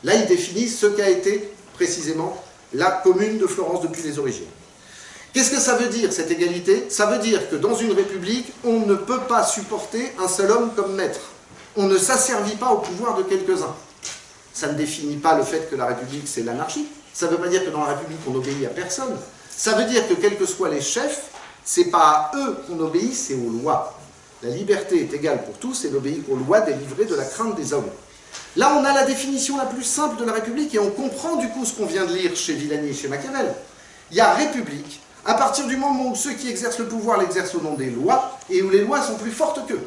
B: Là, il définit ce qu'a été précisément la commune de Florence depuis les origines. Qu'est-ce que ça veut dire, cette égalité? Ça veut dire que dans une république, on ne peut pas supporter un seul homme comme maître. On ne s'asservit pas au pouvoir de quelques-uns. Ça ne définit pas le fait que la république, c'est l'anarchie. Ça ne veut pas dire que dans la république, on obéit à personne. Ça veut dire que quels que soient les chefs, ce n'est pas à eux qu'on obéit, c'est aux lois. La liberté est égale pour tous et n'obéit qu'aux lois délivrées de la crainte des hommes. Là, on a la définition la plus simple de la République et on comprend du coup ce qu'on vient de lire chez Villani et chez Machiavel. Il y a République à partir du moment où ceux qui exercent le pouvoir l'exercent au nom des lois et où les lois sont plus fortes qu'eux.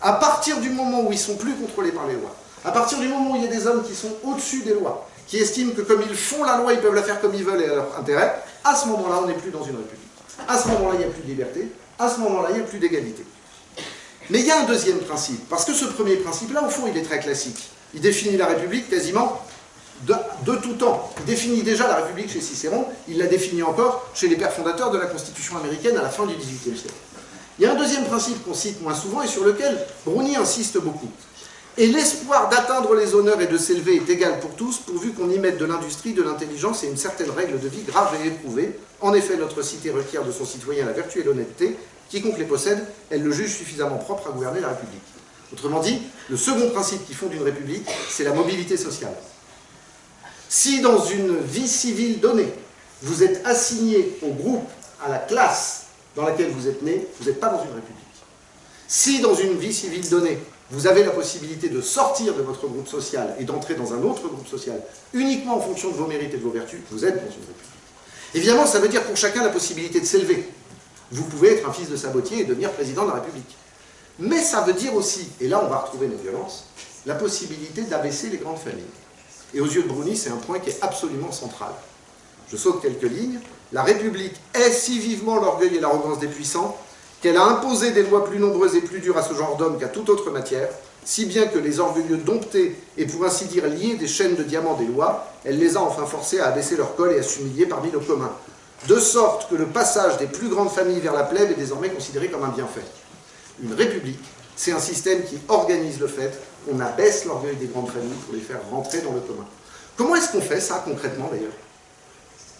B: À partir du moment où ils sont plus contrôlés par les lois, à partir du moment où il y a des hommes qui sont au-dessus des lois, qui estiment que comme ils font la loi, ils peuvent la faire comme ils veulent et à leur intérêt, à ce moment-là, on n'est plus dans une république. À ce moment-là, il n'y a plus de liberté, à ce moment-là, il n'y a plus d'égalité. Mais il y a un deuxième principe, parce que ce premier principe-là, au fond, il est très classique. Il définit la République quasiment de tout temps. Il définit déjà la République chez Cicéron, il la définit encore chez les pères fondateurs de la Constitution américaine à la fin du XVIIIe siècle. Il y a un deuxième principe qu'on cite moins souvent et sur lequel Bruni insiste beaucoup. Et l'espoir d'atteindre les honneurs et de s'élever est égal pour tous, pourvu qu'on y mette de l'industrie, de l'intelligence et une certaine règle de vie grave et éprouvée. En effet, notre cité requiert de son citoyen la vertu et l'honnêteté. Quiconque les possède, elle le juge suffisamment propre à gouverner la République. Autrement dit, le second principe qui fonde une République, c'est la mobilité sociale. Si dans une vie civile donnée, vous êtes assigné au groupe, à la classe dans laquelle vous êtes né, vous n'êtes pas dans une République. Si dans une vie civile donnée, vous avez la possibilité de sortir de votre groupe social et d'entrer dans un autre groupe social uniquement en fonction de vos mérites et de vos vertus, vous êtes dans une République. Évidemment, ça veut dire pour chacun la possibilité de s'élever. Vous pouvez être un fils de sabotier et devenir président de la République. Mais ça veut dire aussi, et là on va retrouver nos violences, la possibilité d'abaisser les grandes familles. Et aux yeux de Bruni, c'est un point qui est absolument central. Je saute quelques lignes. La République est si vivement l'orgueil et l'arrogance des puissants qu'elle a imposé des lois plus nombreuses et plus dures à ce genre d'hommes qu'à toute autre matière, si bien que les orgueilleux domptés et pour ainsi dire liés des chaînes de diamants des lois, elle les a enfin forcés à abaisser leur col et à s'humilier parmi nos communs. De sorte que le passage des plus grandes familles vers la plèbe est désormais considéré comme un bienfait. Une république, c'est un système qui organise le fait qu'on abaisse l'orgueil des grandes familles pour les faire rentrer dans le commun. Comment est-ce qu'on fait ça concrètement d'ailleurs?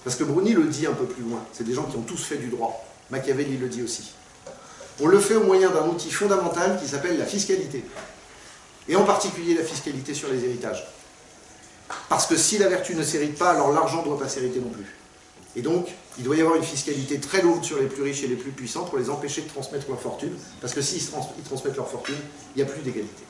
B: Parce que Bruni le dit un peu plus loin, c'est des gens qui ont tous fait du droit. Machiavel le dit aussi. On le fait au moyen d'un outil fondamental qui s'appelle la fiscalité. Et en particulier la fiscalité sur les héritages. Parce que si la vertu ne s'hérite pas, alors l'argent ne doit pas s'hériter non plus. Et donc, il doit y avoir une fiscalité très lourde sur les plus riches et les plus puissants pour les empêcher de transmettre leur fortune, parce que s'ils transmettent leur fortune, il n'y a plus d'égalité.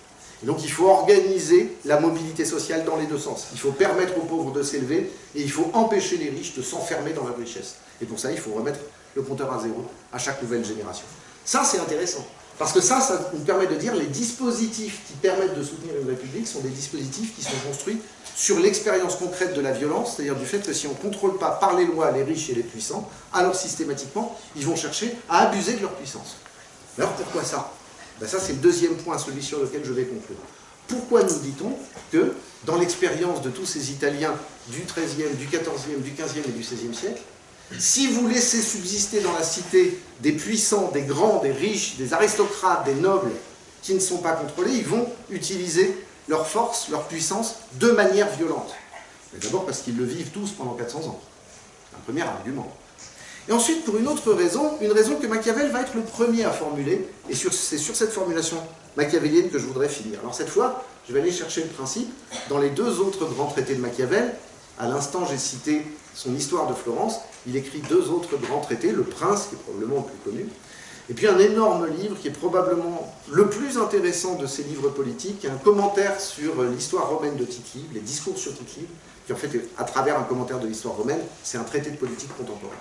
B: Et donc il faut organiser la mobilité sociale dans les deux sens. Il faut permettre aux pauvres de s'élever, et il faut empêcher les riches de s'enfermer dans leur richesse. Et pour ça, il faut remettre le compteur à zéro à chaque nouvelle génération. Ça, c'est intéressant. Parce que ça nous permet de dire les dispositifs qui permettent de soutenir une république sont des dispositifs qui sont construits sur l'expérience concrète de la violence, c'est-à-dire du fait que si on ne contrôle pas par les lois les riches et les puissants, alors systématiquement, ils vont chercher à abuser de leur puissance. Alors pourquoi ça? Ben ça, c'est le deuxième point, celui sur lequel je vais conclure. Pourquoi nous dit-on que, dans l'expérience de tous ces Italiens du XIIIe, du XIVe, du XVe et du XVIe siècle, si vous laissez subsister dans la cité des puissants, des grands, des riches, des aristocrates, des nobles qui ne sont pas contrôlés, ils vont utiliser leur force, leur puissance de manière violente. D'abord parce qu'ils le vivent tous pendant 400 ans. C'est un premier argument. Et ensuite, pour une autre raison, une raison que Machiavel va être le premier à formuler, et c'est sur cette formulation machiavélienne que je voudrais finir. Alors cette fois, je vais aller chercher le principe dans les deux autres grands traités de Machiavel. À l'instant, j'ai cité son Histoire de Florence. Il écrit deux autres grands traités, Le Prince, qui est probablement le plus connu, et puis un énorme livre qui est probablement le plus intéressant de ces livres politiques, un commentaire sur l'histoire romaine de Tite-Live, les discours sur Tite-Live, qui en fait, à travers un commentaire de l'histoire romaine, c'est un traité de politique contemporaine.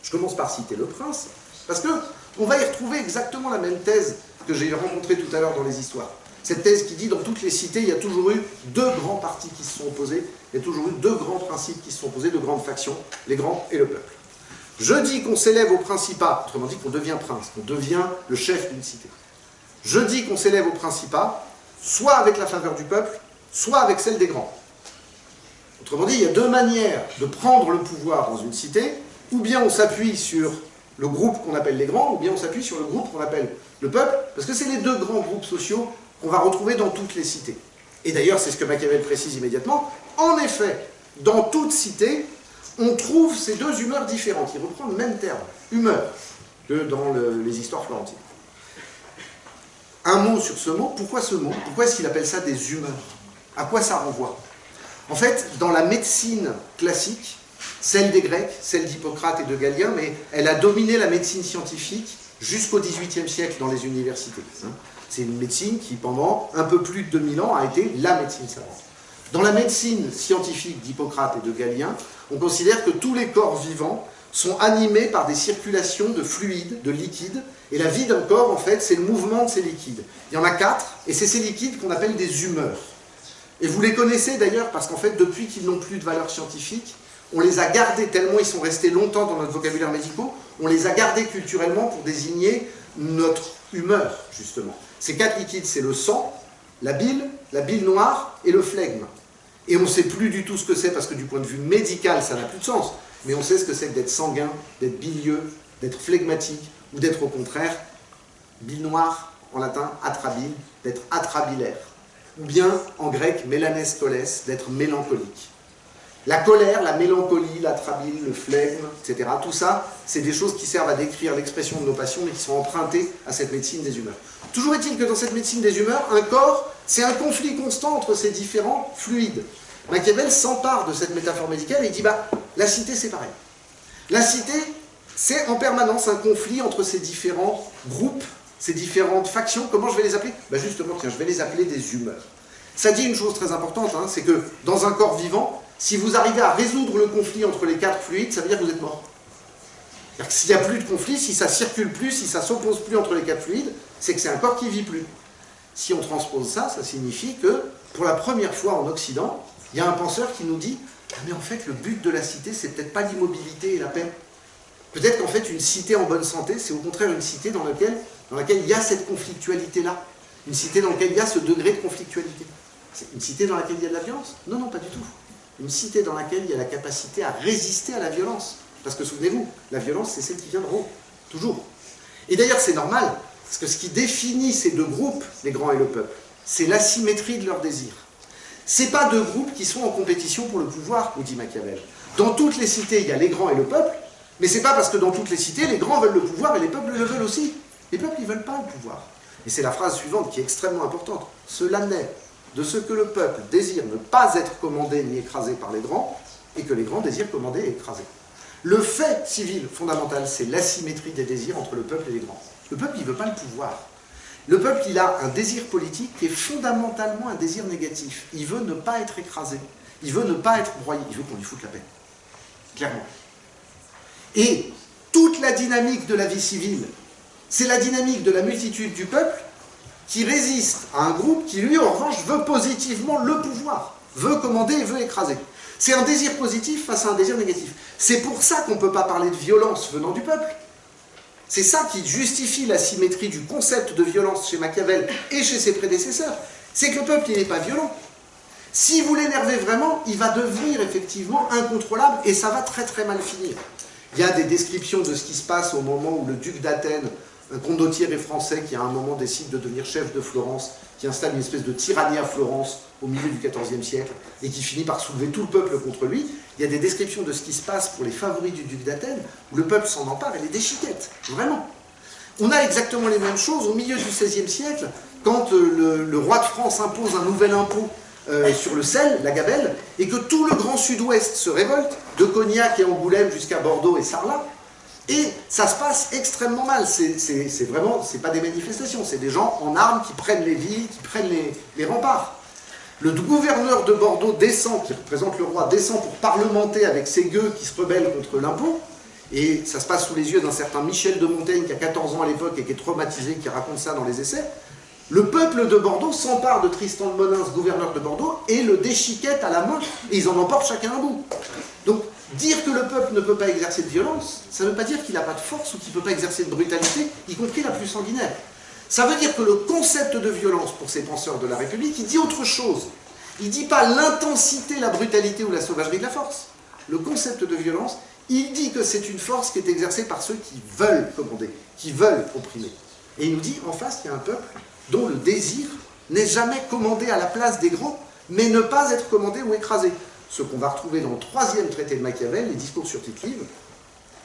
B: Je commence par citer Le Prince, parce qu'on va y retrouver exactement la même thèse que j'ai rencontrée tout à l'heure dans les histoires. Cette thèse qui dit, dans toutes les cités, il y a toujours eu deux grands partis qui se sont opposés, il y a toujours eu deux grands principes qui se sont opposés, deux grandes factions, les grands et le peuple. Je dis qu'on s'élève au principat, autrement dit qu'on devient prince, qu'on devient le chef d'une cité. Je dis qu'on s'élève au principat, soit avec la faveur du peuple, soit avec celle des grands. Autrement dit, il y a deux manières de prendre le pouvoir dans une cité, ou bien on s'appuie sur le groupe qu'on appelle les grands, ou bien on s'appuie sur le groupe qu'on appelle le peuple, parce que c'est les deux grands groupes sociaux qu'on va retrouver dans toutes les cités. Et d'ailleurs, c'est ce que Machiavel précise immédiatement. En effet, dans toute cité, on trouve ces deux humeurs différentes. Il reprend le même terme, humeur, que dans les histoires florentines. Un mot sur ce mot. Pourquoi ce mot? Pourquoi est-ce qu'il appelle ça des humeurs? À quoi ça renvoie? En fait, dans la médecine classique, celle des Grecs, celle d'Hippocrate et de Galien, mais elle a dominé la médecine scientifique jusqu'au XVIIIe siècle dans les universités. C'est une médecine qui, pendant un peu plus de 2000 ans, a été la médecine savante. Dans la médecine scientifique d'Hippocrate et de Galien, on considère que tous les corps vivants sont animés par des circulations de fluides, de liquides, et la vie d'un corps, en fait, c'est le mouvement de ces liquides. Il y en a 4, et c'est ces liquides qu'on appelle des humeurs. Et vous les connaissez d'ailleurs parce qu'en fait, depuis qu'ils n'ont plus de valeur scientifique, on les a gardés tellement ils sont restés longtemps dans notre vocabulaire médical, on les a gardés culturellement pour désigner notre humeur, justement. Ces 4 liquides, c'est le sang, la bile noire et le flegme. Et on ne sait plus du tout ce que c'est, parce que du point de vue médical, ça n'a plus de sens. Mais on sait ce que c'est que d'être sanguin, d'être bilieux, d'être flegmatique, ou d'être au contraire, bile noire, en latin atrabile, d'être atrabilaire, ou bien en grec mélanestoles, d'être mélancolique. La colère, la mélancolie, l'atrabile, le flegme, etc. Tout ça, c'est des choses qui servent à décrire l'expression de nos passions, mais qui sont empruntées à cette médecine des humeurs. Toujours est-il que dans cette médecine des humeurs, un corps, c'est un conflit constant entre ces différents fluides. Machiavel s'empare de cette métaphore médicale et il dit, la cité c'est pareil. La cité, c'est en permanence un conflit entre ces différents groupes, ces différentes factions. Comment je vais les appeler? Justement, tiens, je vais les appeler des humeurs. Ça dit une chose très importante, hein, c'est que dans un corps vivant, si vous arrivez à résoudre le conflit entre les 4 fluides, ça veut dire que vous êtes mort. C'est-à-dire que s'il n'y a plus de conflit, si ça circule plus, si ça s'oppose plus entre les 4 fluides, c'est que c'est un corps qui ne vit plus. Si on transpose ça, ça signifie que, pour la première fois en Occident, il y a un penseur qui nous dit « mais en fait, le but de la cité, c'est peut-être pas l'immobilité et la paix. Peut-être qu'en fait, une cité en bonne santé, c'est au contraire une cité dans laquelle il y a cette conflictualité-là. Une cité dans laquelle il y a ce degré de conflictualité. C'est une cité dans laquelle il y a de la violence? Non, non, pas du tout. Une cité dans laquelle il y a la capacité à résister à la violence. Parce que souvenez-vous, la violence, c'est celle qui vient de haut. Toujours. Et d'ailleurs, c'est normal, parce que ce qui définit ces deux groupes, les grands et le peuple, c'est l'asymétrie de leurs désirs. C'est pas deux groupes qui sont en compétition pour le pouvoir, nous dit Machiavel. Dans toutes les cités, il y a les grands et le peuple, mais c'est pas parce que dans toutes les cités, les grands veulent le pouvoir et les peuples le veulent aussi. Les peuples, ils veulent pas le pouvoir. Et c'est la phrase suivante qui est extrêmement importante. Cela naît de ce que le peuple désire ne pas être commandé ni écrasé par les grands, et que les grands désirent commander et écraser. Le fait civil fondamental, c'est l'asymétrie des désirs entre le peuple et les grands. Le peuple, il ne veut pas le pouvoir. Le peuple, il a un désir politique qui est fondamentalement un désir négatif. Il veut ne pas être écrasé. Il veut ne pas être broyé. Il veut qu'on lui foute la paix. Clairement. Et toute la dynamique de la vie civile, c'est la dynamique de la multitude du peuple qui résiste à un groupe qui, lui, en revanche, veut positivement le pouvoir, veut commander et veut écraser. C'est un désir positif face à un désir négatif. C'est pour ça qu'on ne peut pas parler de violence venant du peuple. C'est ça qui justifie la symétrie du concept de violence chez Machiavel et chez ses prédécesseurs. C'est que le peuple, il n'est pas violent. Si vous l'énervez vraiment, il va devenir effectivement incontrôlable et ça va très très mal finir. Il y a des descriptions de ce qui se passe au moment où le duc d'Athènes, un condottiere français qui à un moment décide de devenir chef de Florence, qui installe une espèce de tyrannie à Florence au milieu du XIVe siècle et qui finit par soulever tout le peuple contre lui. Il y a des descriptions de ce qui se passe pour les favoris du duc d'Athènes où le peuple s'en empare et les déchiquette, vraiment. On a exactement les mêmes choses au milieu du XVIe siècle quand le roi de France impose un nouvel impôt sur le sel, la gabelle, et que tout le grand sud-ouest se révolte, de Cognac et Angoulême jusqu'à Bordeaux et Sarlat. Et ça se passe extrêmement mal. C'est vraiment, c'est pas des manifestations, c'est des gens en armes qui prennent les villes, qui prennent les remparts. Le gouverneur de Bordeaux descend, qui représente le roi, descend pour parlementer avec ses gueux qui se rebellent contre l'impôt. Et ça se passe sous les yeux d'un certain Michel de Montaigne qui a 14 ans à l'époque et qui est traumatisé, qui raconte ça dans les essais. Le peuple de Bordeaux s'empare de Tristan de Monins, gouverneur de Bordeaux, et le déchiquette à la main, et ils en emportent chacun un bout. Donc, dire que le peuple ne peut pas exercer de violence, ça ne veut pas dire qu'il n'a pas de force ou qu'il ne peut pas exercer de brutalité, y compris la plus sanguinaire. Ça veut dire que le concept de violence pour ces penseurs de la République, il dit autre chose. Il ne dit pas l'intensité, la brutalité ou la sauvagerie de la force. Le concept de violence, il dit que c'est une force qui est exercée par ceux qui veulent commander, qui veulent opprimer. Et il nous dit, en face, qu'il y a un peuple dont le désir n'est jamais commandé à la place des grands, mais ne pas être commandé ou écrasé. Ce qu'on va retrouver dans le 3e traité de Machiavel, les discours sur Tite-Live,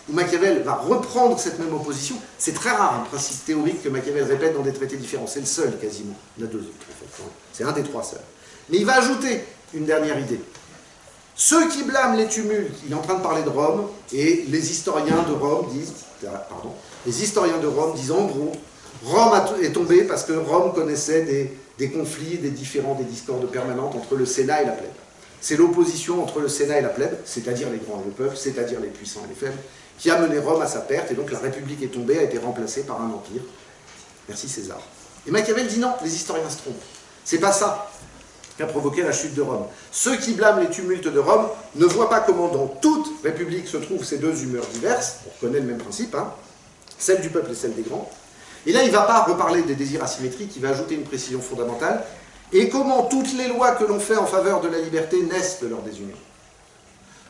B: où Machiavel va reprendre cette même opposition. C'est très rare un principe théorique que Machiavel répète dans des traités différents. C'est le seul quasiment. Il y en a 2 autres en fait. C'est un des 3 seuls. Mais il va ajouter une dernière idée. Ceux qui blâment les tumultes, il est en train de parler de Rome, et les historiens de Rome disent en gros, Rome est tombée parce que Rome connaissait des conflits, des différends, des discordes permanentes entre le Sénat et la plèbe. C'est l'opposition entre le Sénat et la plèbe, c'est-à-dire les grands et le peuple, c'est-à-dire les puissants et les faibles, qui a mené Rome à sa perte, et donc la République est tombée, a été remplacée par un empire. Merci César. Et Machiavel dit non, les historiens se trompent. C'est pas ça qui a provoqué la chute de Rome. Ceux qui blâment les tumultes de Rome ne voient pas comment dans toute République se trouvent ces deux humeurs diverses, on reconnaît le même principe, hein, celle du peuple et celle des grands. Et là, il ne va pas reparler des désirs asymétriques, il va ajouter une précision fondamentale, et comment toutes les lois que l'on fait en faveur de la liberté naissent de leur désunion.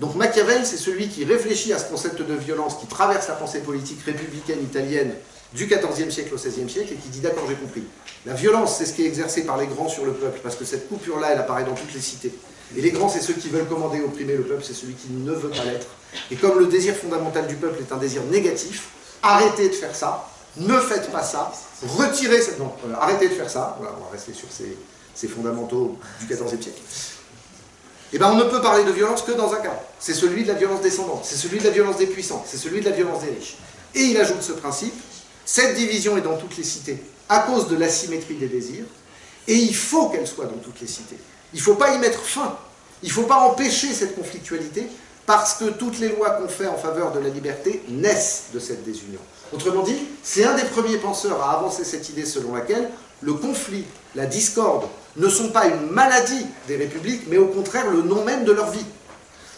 B: Donc Machiavel, c'est celui qui réfléchit à ce concept de violence qui traverse la pensée politique républicaine italienne du XIVe siècle au XVIe siècle et qui dit d'accord, j'ai compris. La violence, c'est ce qui est exercé par les grands sur le peuple, parce que cette coupure-là, elle apparaît dans toutes les cités. Et les grands, c'est ceux qui veulent commander et opprimer, le peuple, c'est celui qui ne veut pas l'être. Et comme le désir fondamental du peuple est un désir négatif, arrêtez de faire ça, ne faites pas ça, retirez cette... Non, arrêtez de faire ça, voilà, on va rester sur ces fondamentaux du XIVe siècle. Eh bien, on ne peut parler de violence que dans un cas. C'est celui de la violence descendante, c'est celui de la violence des puissants, c'est celui de la violence des riches. Et il ajoute ce principe, cette division est dans toutes les cités à cause de l'asymétrie des désirs, et il faut qu'elle soit dans toutes les cités. Il ne faut pas y mettre fin, il ne faut pas empêcher cette conflictualité, parce que toutes les lois qu'on fait en faveur de la liberté naissent de cette désunion. Autrement dit, c'est un des premiers penseurs à avancer cette idée selon laquelle le conflit, la discorde, ne sont pas une maladie des républiques, mais au contraire le nom même de leur vie.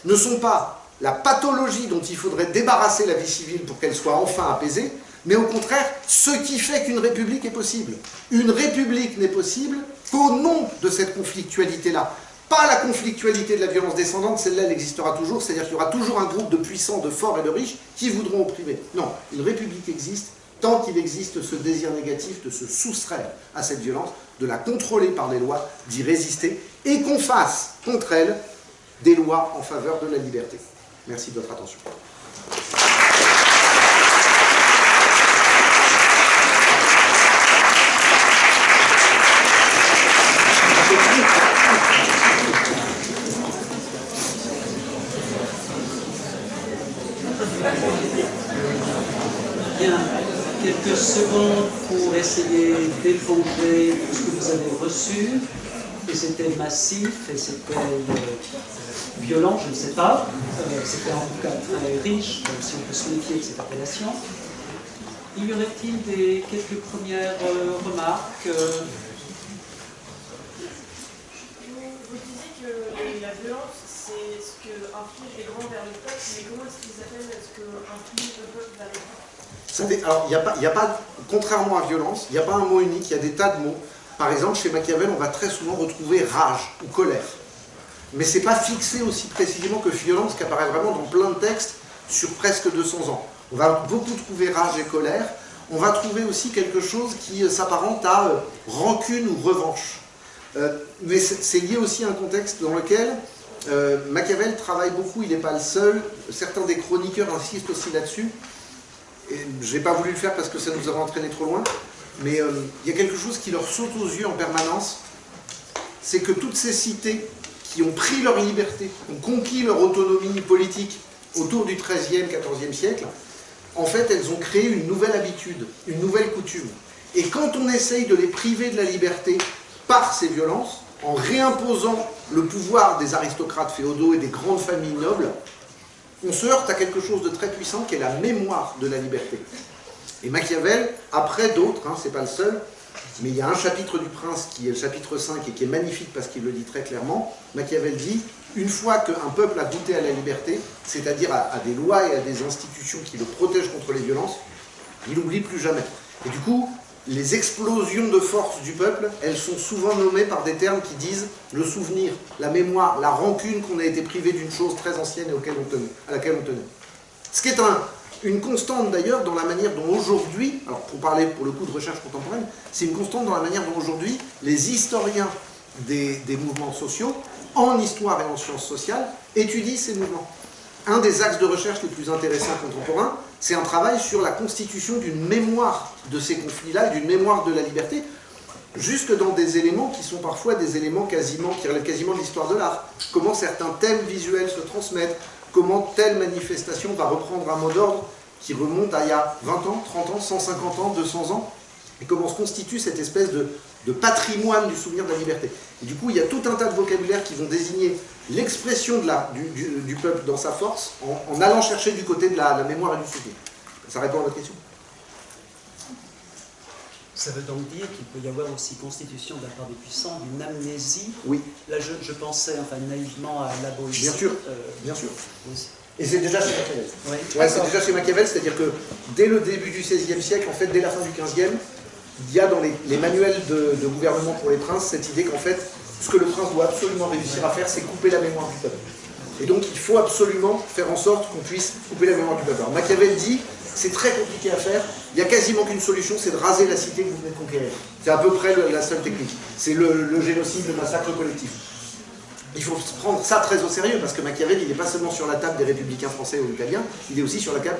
B: Ne sont pas la pathologie dont il faudrait débarrasser la vie civile pour qu'elle soit enfin apaisée, mais au contraire ce qui fait qu'une république est possible. Une république n'est possible qu'au nom de cette conflictualité-là. Pas la conflictualité de la violence descendante, celle-là elle existera toujours, c'est-à-dire qu'il y aura toujours un groupe de puissants, de forts et de riches qui voudront opprimer. Non, une république existe tant qu'il existe ce désir négatif de se soustraire à cette violence, de la contrôler par des lois, d'y résister, et qu'on fasse contre elle des lois en faveur de la liberté. Merci de votre attention.
A: Bien, quelques secondes pour essayer d'éponger tout ce que vous avez reçu. Et c'était massif, et c'était violent, je ne sais pas. C'était en tout cas très riche, si on peut se méfier de cette appellation. Y aurait-il quelques premières remarques
C: Vous disiez que la violence, c'est ce que inflige les grands vers le peuple, mais comment est-ce qu'ils appellent ce que inflige le peuple vers les grands?
B: Alors, il n'y a pas, contrairement à violence, il n'y a pas un mot unique, il y a des tas de mots. Par exemple, chez Machiavel, on va très souvent retrouver rage ou colère. Mais ce n'est pas fixé aussi précisément que violence, qui apparaît vraiment dans plein de textes sur presque 200 ans. On va beaucoup trouver rage et colère. On va trouver aussi quelque chose qui s'apparente à rancune ou revanche. Mais c'est lié aussi à un contexte dans lequel Machiavel travaille beaucoup, il n'est pas le seul. Certains des chroniqueurs insistent aussi là-dessus. Je n'ai pas voulu le faire parce que ça nous aurait entraîné trop loin. Mais il y a quelque chose qui leur saute aux yeux en permanence, c'est que toutes ces cités qui ont pris leur liberté, ont conquis leur autonomie politique autour du XIIIe, XIVe siècle, en fait, elles ont créé une nouvelle habitude, une nouvelle coutume. Et quand on essaye de les priver de la liberté par ces violences, en réimposant le pouvoir des aristocrates féodaux et des grandes familles nobles, on se heurte à quelque chose de très puissant qui est la mémoire de la liberté. Et Machiavel, après d'autres, hein, c'est pas le seul, mais il y a un chapitre du Prince qui est le chapitre 5 et qui est magnifique parce qu'il le dit très clairement. Machiavel dit, une fois qu'un peuple a goûté à la liberté, c'est-à-dire à des lois et à des institutions qui le protègent contre les violences, il n'oublie plus jamais. Et du coup, les explosions de force du peuple, elles sont souvent nommées par des termes qui disent le souvenir, la mémoire, la rancune qu'on a été privé d'une chose très ancienne et à laquelle on tenait. Ce qui est une constante d'ailleurs dans la manière dont aujourd'hui, alors pour parler pour le coup de recherche contemporaine, c'est une constante dans la manière dont aujourd'hui les historiens des mouvements sociaux, en histoire et en sciences sociales, étudient ces mouvements. Un des axes de recherche les plus intéressants contemporains, c'est un travail sur la constitution d'une mémoire de ces conflits-là, d'une mémoire de la liberté, jusque dans des éléments qui sont parfois des éléments qui relèvent quasiment de l'histoire de l'art. Comment certains thèmes visuels se transmettent, comment telle manifestation va reprendre un mot d'ordre qui remonte à il y a 20 ans, 30 ans, 150 ans, 200 ans, et comment se constitue cette espèce de patrimoine du souvenir de la liberté. Et du coup, il y a tout un tas de vocabulaires qui vont désigner l'expression du peuple dans sa force, en allant chercher du côté de la mémoire et du souvenir. Ça répond à votre question?
A: Ça veut donc dire qu'il peut y avoir aussi constitution de la part des puissants d'une amnésie.
B: Oui.
A: Là, je pensais enfin naïvement à l'abolition.
B: Bien sûr, bien sûr.
A: Oui.
B: Et c'est déjà chez Machiavel.
A: Oui.
B: Ouais, c'est déjà chez Machiavel, c'est-à-dire que dès le début du XVIe siècle, en fait, dès la fin du XVe, il y a dans les manuels de gouvernement pour les princes cette idée qu'en fait, ce que le prince doit absolument réussir à faire, c'est couper la mémoire du peuple. Et donc, il faut absolument faire en sorte qu'on puisse couper la mémoire du peuple. Alors, Machiavel dit, c'est très compliqué à faire. Il n'y a quasiment qu'une solution, c'est de raser la cité que vous venez de conquérir. C'est à peu près la seule technique. C'est le génocide, le massacre collectif. Il faut prendre ça très au sérieux, parce que Machiavel, il n'est pas seulement sur la table des républicains français ou italiens, il est aussi sur la table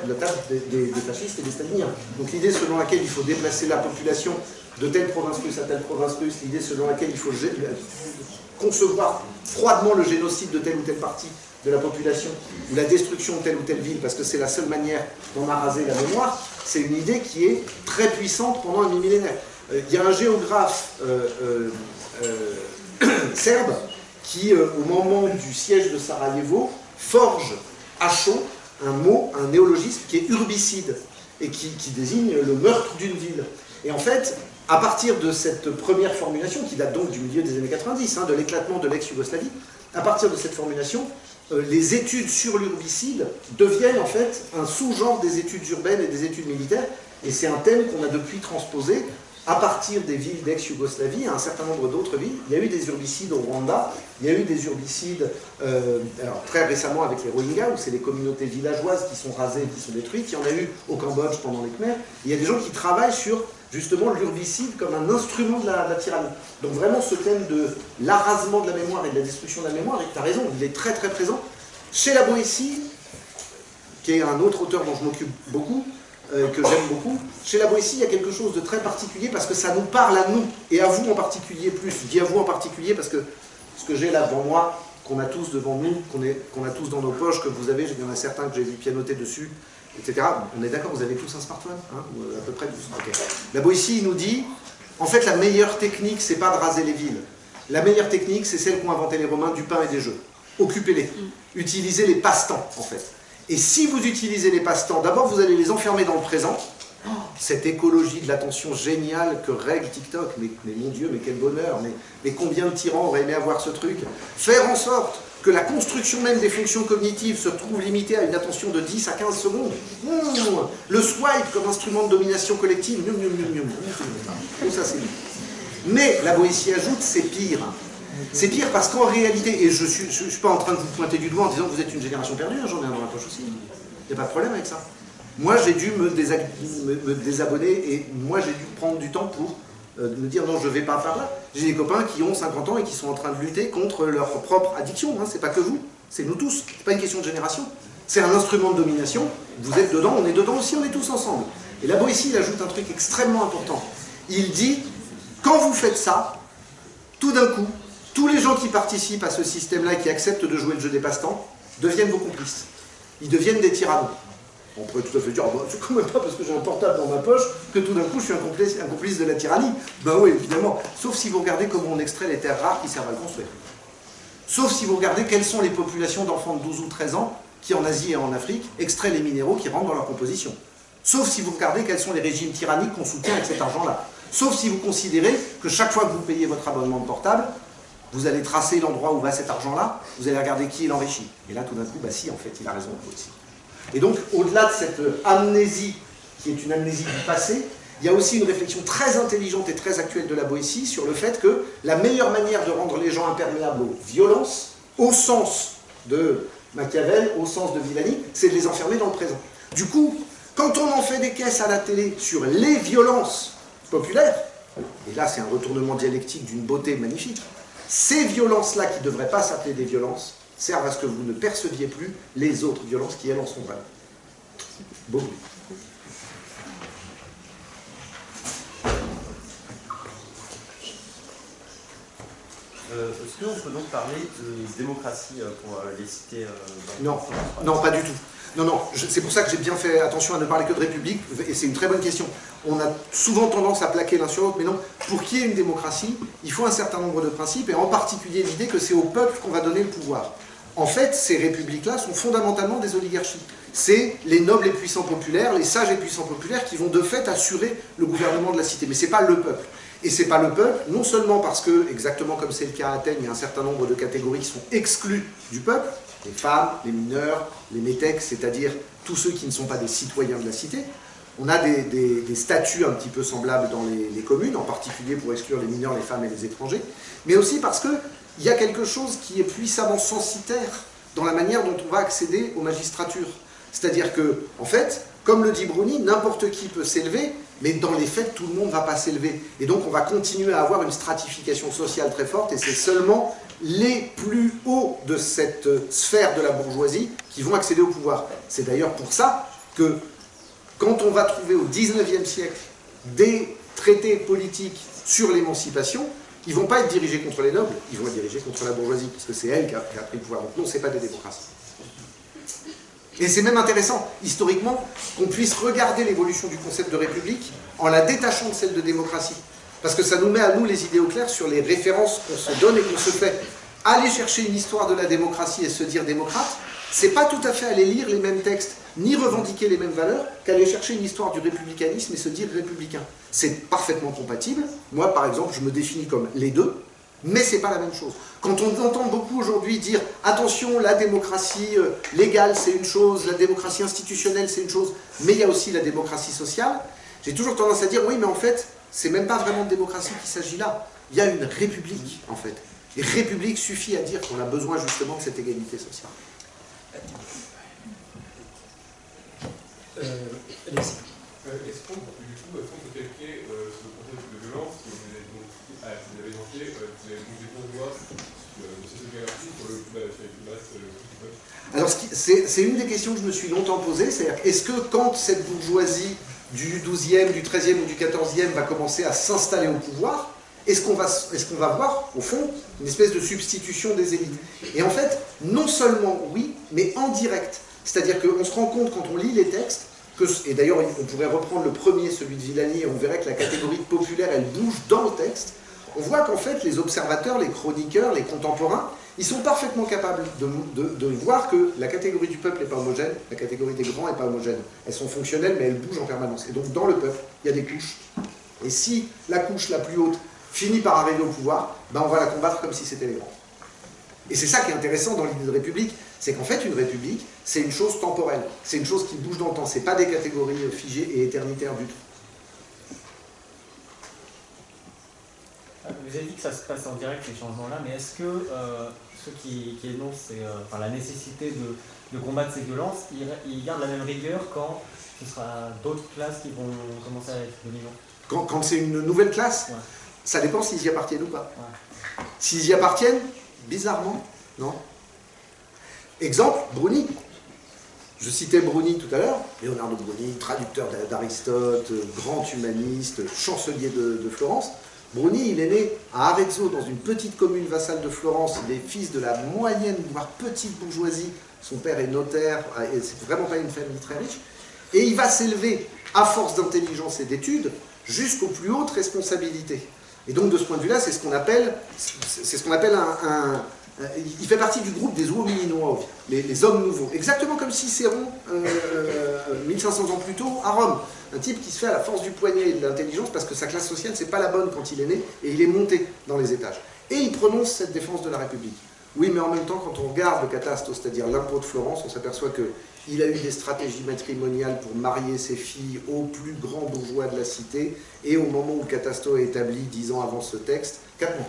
B: des fascistes et des staliniens. Donc l'idée selon laquelle il faut déplacer la population de telle province russe à telle province russe, l'idée selon laquelle il faut concevoir froidement le génocide de telle ou telle partie de la population, ou la destruction de telle ou telle ville, parce que c'est la seule manière d'en araser la mémoire, c'est une idée qui est très puissante pendant un demi-millénaire. Il y a un géographe serbe qui, au moment du siège de Sarajevo, forge à chaud un mot, un néologisme qui est urbicide, et qui désigne le meurtre d'une ville. Et en fait, à partir de cette première formulation, qui date donc du milieu des années 90, de l'éclatement de l'ex-Yougoslavie, à partir de cette formulation, les études sur l'urbicide deviennent en fait un sous-genre des études urbaines et des études militaires, et c'est un thème qu'on a depuis transposé à partir des villes d'ex-Yougoslavie à un certain nombre d'autres villes. Il y a eu des urbicides au Rwanda, il y a eu des urbicides alors, très récemment avec les Rohingyas, où c'est les communautés villageoises qui sont rasées, qui sont détruites. Il y en a eu au Cambodge pendant les Khmers. Il y a des gens qui travaillent sur justement l'urbicide comme un instrument de la tyrannie. Donc vraiment ce thème de l'arasement de la mémoire et de la destruction de la mémoire, et tu as raison, il est très très présent. Chez la Boétie, qui est un autre auteur dont je m'occupe beaucoup, que j'aime beaucoup, chez la Boétie, il y a quelque chose de très particulier parce que ça nous parle à nous, et à vous en particulier plus. Je dis à vous en particulier parce que ce que j'ai là devant moi, qu'on a tous devant nous, qu'on a tous dans nos poches, que vous avez, il y en a certains que j'ai vu pianoter dessus, etc. On est d'accord, vous avez tous un smartphone, ou à peu près tous. Okay. La Boétie, il nous dit, en fait, la meilleure technique, c'est pas de raser les villes. La meilleure technique, c'est celle qu'ont inventé les Romains, du pain et des jeux. Occupez-les. Utilisez les passe-temps, en fait. Et si vous utilisez les passe-temps, d'abord vous allez les enfermer dans le présent. Oh, cette écologie de l'attention géniale que règle TikTok, mais mon Dieu, mais quel bonheur, mais combien de tyrans auraient aimé avoir ce truc. Faire en sorte que la construction même des fonctions cognitives se trouve limitée à une attention de 10 à 15 secondes. Le swipe comme instrument de domination collective, tout ça c'est. Mais la Boétie ajoute, c'est pire. C'est pire parce qu'en réalité, et je ne suis pas en train de vous pointer du doigt en disant que vous êtes une génération perdue, j'en ai un dans la poche aussi. Il n'y a pas de problème avec ça. Moi, j'ai dû me désabonner et moi, j'ai dû prendre du temps pour me dire non, je ne vais pas par là. J'ai des copains qui ont 50 ans et qui sont en train de lutter contre leur propre addiction. C'est pas que vous, c'est nous tous. C'est pas une question de génération. C'est un instrument de domination. Vous êtes dedans, on est dedans aussi, on est tous ensemble. Et la Boétie, il ajoute un truc extrêmement important. Il dit, quand vous faites ça, tout d'un coup, tous les gens qui participent à ce système-là et qui acceptent de jouer le jeu des passe-temps deviennent vos complices. Ils deviennent des tyrannos. On pourrait tout à fait dire, oh, bah, c'est quand même pas parce que j'ai un portable dans ma poche que tout d'un coup je suis un complice de la tyrannie. Ben oui, évidemment. Sauf si vous regardez comment on extrait les terres rares qui servent à le construire. Sauf si vous regardez quelles sont les populations d'enfants de 12 ou 13 ans qui, en Asie et en Afrique, extraient les minéraux qui rentrent dans leur composition. Sauf si vous regardez quels sont les régimes tyranniques qu'on soutient avec cet argent-là. Sauf si vous considérez que chaque fois que vous payez votre abonnement de portable, vous allez tracer l'endroit où va cet argent-là, vous allez regarder qui l'enrichit. Et là, tout d'un coup, bah si, en fait, il a raison aussi. Et donc, au-delà de cette amnésie, qui est une amnésie du passé, il y a aussi une réflexion très intelligente et très actuelle de la Boétie sur le fait que la meilleure manière de rendre les gens imperméables aux violences, au sens de Machiavel, au sens de Villani, c'est de les enfermer dans le présent. Du coup, quand on en fait des caisses à la télé sur les violences populaires, et là c'est un retournement dialectique d'une beauté magnifique, ces violences-là, qui ne devraient pas s'appeler des violences, servent à ce que vous ne perceviez plus les autres violences qui, elles, en sont vraies. Beau bruit.
D: Est-ce qu'on peut donc parler de démocratie pour les cités
B: Non, non, pas du tout. Non, non, c'est pour ça que j'ai bien fait attention à ne parler que de République, et c'est une très bonne question. On a souvent tendance à plaquer l'un sur l'autre, mais non, pour qu'il y ait une démocratie, il faut un certain nombre de principes, et en particulier l'idée que c'est au peuple qu'on va donner le pouvoir. En fait, ces républiques-là sont fondamentalement des oligarchies. C'est les nobles et puissants populaires, les sages et puissants populaires qui vont de fait assurer le gouvernement de la cité, mais ce n'est pas le peuple. Et ce n'est pas le peuple, non seulement parce que, exactement comme c'est le cas à Athènes, il y a un certain nombre de catégories qui sont exclues du peuple, les femmes, les mineurs, les métèques, c'est-à-dire tous ceux qui ne sont pas des citoyens de la cité. On a des statuts un petit peu semblables dans les communes, en particulier pour exclure les mineurs, les femmes et les étrangers, mais aussi parce qu'il y a quelque chose qui est puissamment censitaire dans la manière dont on va accéder aux magistratures. C'est-à-dire que, en fait, comme le dit Bruni, n'importe qui peut s'élever, mais dans les faits, tout le monde ne va pas s'élever. Et donc on va continuer à avoir une stratification sociale très forte, et c'est seulement les plus hauts de cette sphère de la bourgeoisie qui vont accéder au pouvoir. C'est d'ailleurs pour ça que quand on va trouver au XIXe siècle des traités politiques sur l'émancipation, ils ne vont pas être dirigés contre les nobles, ils vont être dirigés contre la bourgeoisie, parce que c'est elle qui a pris le pouvoir. Donc non, ce n'est pas des démocraties. Et c'est même intéressant, historiquement, qu'on puisse regarder l'évolution du concept de république en la détachant de celle de démocratie. Parce que ça nous met à nous les idées au clair sur les références qu'on se donne et qu'on se fait. Aller chercher une histoire de la démocratie et se dire démocrate, c'est pas tout à fait aller lire les mêmes textes, ni revendiquer les mêmes valeurs, qu'aller chercher une histoire du républicanisme et se dire républicain. C'est parfaitement compatible. Moi, par exemple, je me définis comme les deux, mais c'est pas la même chose. Quand on entend beaucoup aujourd'hui dire « Attention, la démocratie légale, c'est une chose, la démocratie institutionnelle, c'est une chose, mais il y a aussi la démocratie sociale », j'ai toujours tendance à dire « Oui, mais en fait, c'est même pas vraiment de démocratie qu'il s'agit là. Il y a une république, en fait. Et république suffit à dire qu'on a besoin justement de cette égalité sociale. »
E: Est-ce qu'on peut calquer ce concept de violence que vous avez évoqué, vous avez des pourvois de cette hiérarchie sur le plus basse
B: Alors c'est une des questions que je me suis longtemps posée, c'est-à-dire est-ce que quand cette bourgeoisie du 12e, du 13e ou du 14e va commencer à s'installer au pouvoir, est-ce qu'on va voir, au fond, une espèce de substitution des élites? Et en fait, non seulement oui, mais en direct. C'est-à-dire qu'on se rend compte quand on lit les textes, et d'ailleurs on pourrait reprendre le premier, celui de Villani, et on verrait que la catégorie populaire, elle bouge dans le texte. On voit qu'en fait, les observateurs, les chroniqueurs, les contemporains, ils sont parfaitement capables de voir que la catégorie du peuple n'est pas homogène, la catégorie des grands n'est pas homogène. Elles sont fonctionnelles, mais elles bougent en permanence. Et donc, dans le peuple, il y a des couches. Et si la couche la plus haute finit par arriver au pouvoir, ben on va la combattre comme si c'était les grands. Et c'est ça qui est intéressant dans l'idée de république, c'est qu'en fait, une république, c'est une chose temporelle. C'est une chose qui bouge dans le temps. Ce n'est pas des catégories figées et éternitaires du tout.
F: Vous avez dit que ça se passe en direct, ces changements-là, mais est-ce que ceux qui énoncent la nécessité de combattre ces violences, ils gardent la même rigueur quand ce sera d'autres classes qui vont commencer à être dominantes?
B: Quand c'est une nouvelle classe,
F: ouais.
B: Ça dépend s'ils y appartiennent ou pas.
F: Ouais.
B: S'ils y appartiennent, bizarrement, non. Exemple, Bruni. Je citais Bruni tout à l'heure, Leonardo Bruni, traducteur d'Aristote, grand humaniste, chancelier de Florence. Bruni, il est né à Arezzo, dans une petite commune vassale de Florence. Il est fils de la moyenne, voire petite bourgeoisie. Son père est notaire, et c'est vraiment pas une famille très riche. Et il va s'élever, à force d'intelligence et d'études, jusqu'aux plus hautes responsabilités. Et donc, de ce point de vue-là, c'est ce qu'on appelle il fait partie du groupe des uomini nuovi, les hommes nouveaux. Exactement comme Cicéron, 1500 ans plus tôt, à Rome. Un type qui se fait à la force du poignet et de l'intelligence parce que sa classe sociale, c'est pas la bonne quand il est né, et il est monté dans les étages. Et il prononce cette défense de la République. Oui, mais en même temps, quand on regarde le catasto, c'est-à-dire l'impôt de Florence, on s'aperçoit qu'il a eu des stratégies matrimoniales pour marier ses filles aux plus grands bourgeois de la cité, et au moment où le catasto est établi, 10 ans avant ce texte, 4 ans,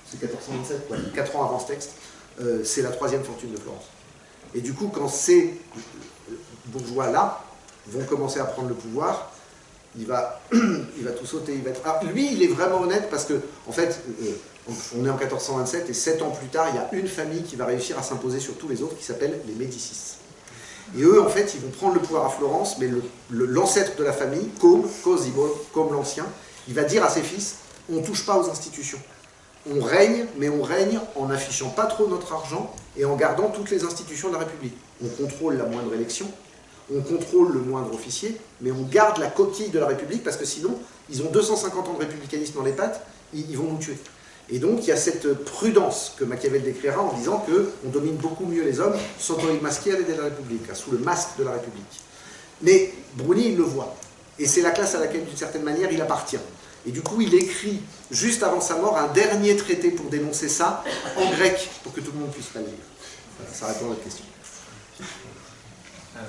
B: c'est 1427, ouais, 4 ans avant ce texte, c'est la 3e fortune de Florence. Et du coup, quand ces bourgeois-là vont commencer à prendre le pouvoir, il va tout sauter. Alors, lui, il est vraiment honnête parce que, en fait, on est en 1427 et 7 ans plus tard, il y a une famille qui va réussir à s'imposer sur tous les autres qui s'appelle les Médicis. Et eux, en fait, ils vont prendre le pouvoir à Florence, mais l'ancêtre de la famille, Cosimo, comme l'ancien, il va dire à ses fils, on ne touche pas aux institutions. On règne, mais on règne en n'affichant pas trop notre argent et en gardant toutes les institutions de la République. On contrôle la moindre élection, on contrôle le moindre officier, mais on garde la coquille de la République parce que sinon, ils ont 250 ans de républicanisme dans les pattes, ils vont nous tuer. Et donc, il y a cette prudence que Machiavel décrira en disant qu'on domine beaucoup mieux les hommes sotto il maschiere della Repubblica, sous le masque de la République. Mais Bruni, il le voit. Et c'est la classe à laquelle, d'une certaine manière, il appartient. Et du coup, il écrit, juste avant sa mort, un dernier traité pour dénoncer ça, en grec, pour que tout le monde puisse pas le lire. Voilà, ça répond à votre question.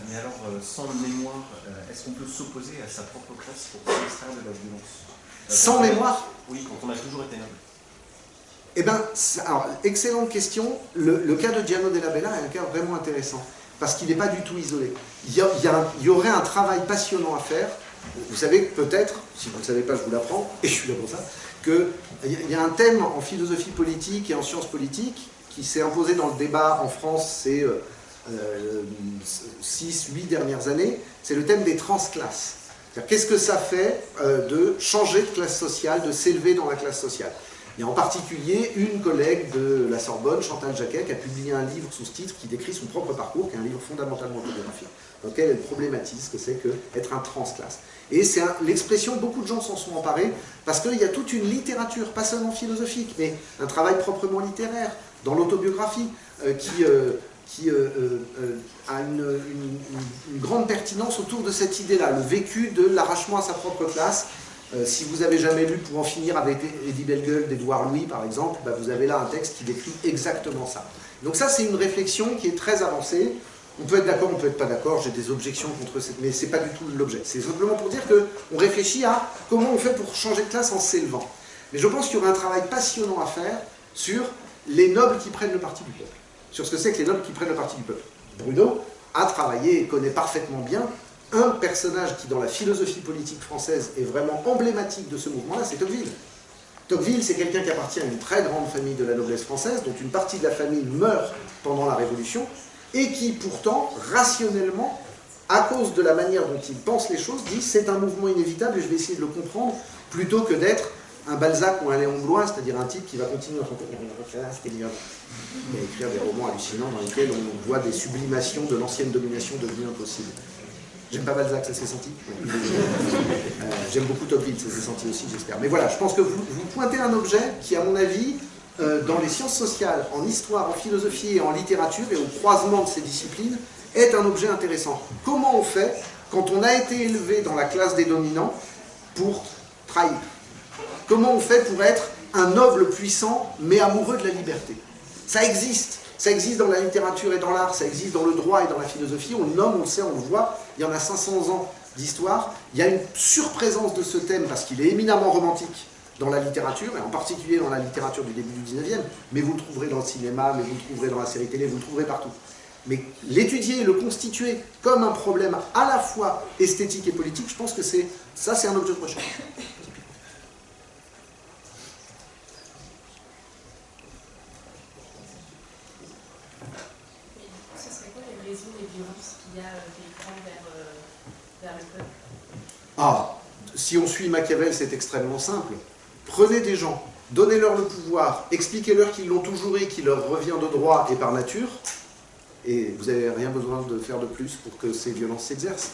D: Mais alors, sans mémoire, est-ce qu'on peut s'opposer à sa propre classe pour s'extraire de la violence?
B: Sans mémoire?
D: Oui, quand on a toujours été noble.
B: Eh bien, alors, excellente question. Le cas de Giano della Bella est un cas vraiment intéressant. parce qu'il n'est pas du tout isolé. Il y aurait un travail passionnant à faire. Vous savez peut-être, si vous ne le savez pas, je vous l'apprends, et je suis là pour ça, qu'il y a un thème en philosophie politique et en sciences politiques qui s'est imposé dans le débat en France ces 6-8 dernières années, c'est le thème des transclasses. Qu'est-ce que ça fait de changer de classe sociale, de s'élever dans la classe sociale? Et en particulier, une collègue de la Sorbonne, Chantal Jacquet, qui a publié un livre sous ce titre qui décrit son propre parcours, qui est un livre fondamentalement autobiographique, dans lequel elle problématise ce que c'est qu'être un transclasse. Et c'est l'expression, beaucoup de gens s'en sont emparés, parce qu'il y a toute une littérature, pas seulement philosophique, mais un travail proprement littéraire, dans l'autobiographie, qui a une grande pertinence autour de cette idée-là, le vécu de l'arrachement à sa propre classe. Si vous n'avez jamais lu Pour en finir avec Eddie Bellegueule d'Édouard Louis, par exemple, bah vous avez là un texte qui décrit exactement ça. Donc ça, c'est une réflexion qui est très avancée. On peut être d'accord, on peut être pas d'accord, j'ai des objections contre cette... Mais c'est pas du tout l'objet. C'est simplement pour dire qu'on réfléchit à comment on fait pour changer de classe en s'élevant. Mais je pense qu'il y aura un travail passionnant à faire sur les nobles qui prennent le parti du peuple. Sur ce que c'est que les nobles qui prennent le parti du peuple. Bruno a travaillé et connaît parfaitement bien un personnage qui, dans la philosophie politique française, est vraiment emblématique de ce mouvement-là, c'est Tocqueville. Tocqueville, c'est quelqu'un qui appartient à une très grande famille de la noblesse française, dont une partie de la famille meurt pendant la Révolution, et qui, pourtant, rationnellement, à cause de la manière dont il pense les choses, dit c'est un mouvement inévitable et je vais essayer de le comprendre, plutôt que d'être un Balzac ou un Léon Blois, c'est-à-dire un type qui va continuer à écrire des romans hallucinants dans lesquels on voit des sublimations de l'ancienne domination devenue impossible. J'aime pas Balzac, ça s'est senti. J'aime beaucoup Tocqueville, ça s'est senti aussi, j'espère. Mais voilà, je pense que vous pointez un objet qui, à mon avis, dans les sciences sociales, en histoire, en philosophie et en littérature, et au croisement de ces disciplines, est un objet intéressant. Comment on fait, quand on a été élevé dans la classe des dominants, pour trahir? Comment on fait pour être un noble puissant, mais amoureux de la liberté? Ça existe. Ça existe dans la littérature et dans l'art, ça existe dans le droit et dans la philosophie, on le nomme, on le sait, on le voit, il y en a 500 ans d'histoire, il y a une surprésence de ce thème parce qu'il est éminemment romantique dans la littérature, et en particulier dans la littérature du début du 19e, mais vous le trouverez dans le cinéma, mais vous le trouverez dans la série télé, vous le trouverez partout. Mais l'étudier et le constituer comme un problème à la fois esthétique et politique, je pense que c'est un objet de recherche. Ah, si on suit Machiavel, c'est extrêmement simple. Prenez des gens, donnez-leur le pouvoir, expliquez-leur qu'ils l'ont toujours eu, qu'il leur revient de droit et par nature, et vous n'avez rien besoin de faire de plus pour que ces violences s'exercent.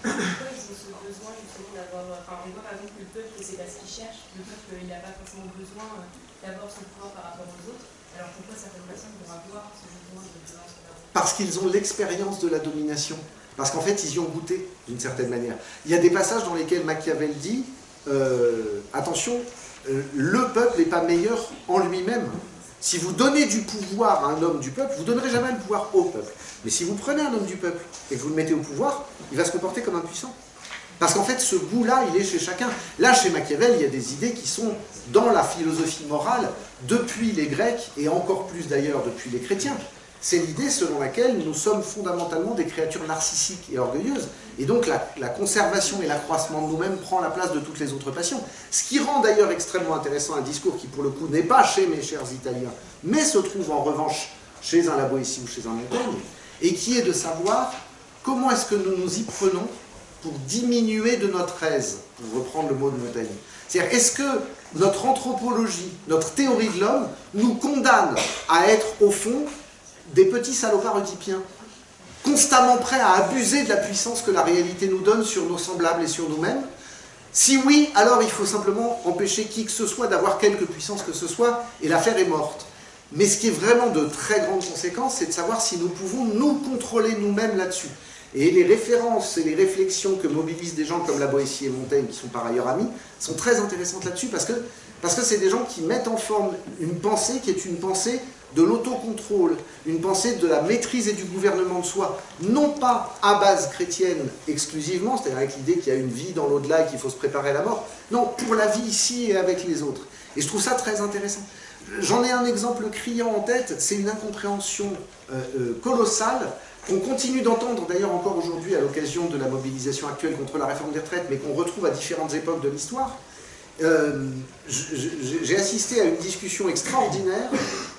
C: Pourquoi ils ont ce besoin justement d'avoir... Enfin, on voit par exemple que le peuple, c'est pas ce qu'il cherche, le peuple, il n'a pas forcément besoin d'avoir son pouvoir par rapport aux autres, alors pourquoi certaines personnes vont avoir ce besoin de violence?
B: Parce qu'ils ont l'expérience de la domination. Parce qu'en fait, ils y ont goûté, d'une certaine manière. Il y a des passages dans lesquels Machiavel dit attention, le peuple n'est pas meilleur en lui-même. Si vous donnez du pouvoir à un homme du peuple, vous ne donnerez jamais le pouvoir au peuple. Mais si vous prenez un homme du peuple et que vous le mettez au pouvoir, il va se comporter comme un puissant. Parce qu'en fait, ce goût-là, il est chez chacun. Là, chez Machiavel, il y a des idées qui sont dans la philosophie morale, depuis les Grecs, et encore plus d'ailleurs depuis les chrétiens. C'est l'idée selon laquelle nous sommes fondamentalement des créatures narcissiques et orgueilleuses. Et donc la conservation et l'accroissement de nous-mêmes prend la place de toutes les autres passions. Ce qui rend d'ailleurs extrêmement intéressant un discours qui, pour le coup, n'est pas chez mes chers Italiens, mais se trouve en revanche chez un La Boétie ou chez un Montaigne, et qui est de savoir comment est-ce que nous nous y prenons pour diminuer de notre aise, pour reprendre le mot de Montaigne. C'est-à-dire, est-ce que notre anthropologie, notre théorie de l'homme, nous condamne à être, au fond, des petits salopards oedipiens, constamment prêts à abuser de la puissance que la réalité nous donne sur nos semblables et sur nous-mêmes? Si oui, alors il faut simplement empêcher qui que ce soit d'avoir quelque puissance que ce soit, et l'affaire est morte. Mais ce qui est vraiment de très grandes conséquences, c'est de savoir si nous pouvons nous contrôler nous-mêmes là-dessus. Et les références et les réflexions que mobilisent des gens comme La Boétie et Montaigne, qui sont par ailleurs amis, sont très intéressantes là-dessus, parce que c'est des gens qui mettent en forme une pensée qui est une pensée de l'autocontrôle, une pensée de la maîtrise et du gouvernement de soi, non pas à base chrétienne exclusivement, c'est-à-dire avec l'idée qu'il y a une vie dans l'au-delà et qu'il faut se préparer à la mort, non, pour la vie ici et avec les autres. Et je trouve ça très intéressant. J'en ai un exemple criant en tête, c'est une incompréhension colossale qu'on continue d'entendre d'ailleurs encore aujourd'hui à l'occasion de la mobilisation actuelle contre la réforme des retraites, mais qu'on retrouve à différentes époques de l'histoire. J'ai assisté à une discussion extraordinaire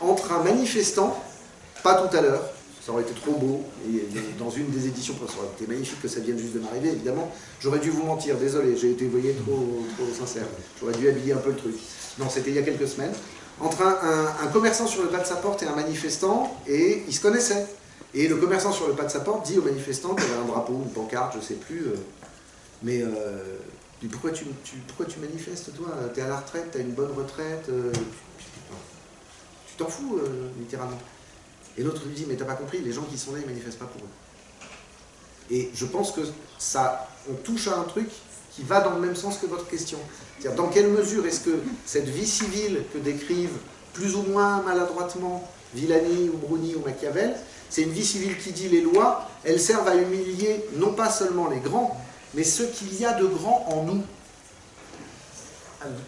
B: entre un manifestant, pas tout à l'heure, ça aurait été trop beau, et dans une des éditions, ça aurait été magnifique que ça vienne juste de m'arriver, évidemment, j'aurais dû vous mentir, désolé, j'ai été, vous voyez, trop sincère, j'aurais dû habiller un peu le truc. Non, c'était il y a quelques semaines, entre un commerçant sur le pas de sa porte et un manifestant, et ils se connaissaient. Et le commerçant sur le pas de sa porte dit au manifestant qu'il y avait un drapeau, une pancarte, je ne sais plus, mais pourquoi tu manifestes, toi? T'es à la retraite, t'as une bonne retraite, tu t'en fous, littéralement. Et l'autre lui dit, mais t'as pas compris, les gens qui sont là, ils manifestent pas pour eux. Et je pense que on touche à un truc qui va dans le même sens que votre question. C'est-à-dire, dans quelle mesure est-ce que cette vie civile que décrivent plus ou moins maladroitement Villani ou Bruni ou Machiavel, c'est une vie civile qui dit les lois, elles servent à humilier non pas seulement les grands, mais ce qu'il y a de grand en nous.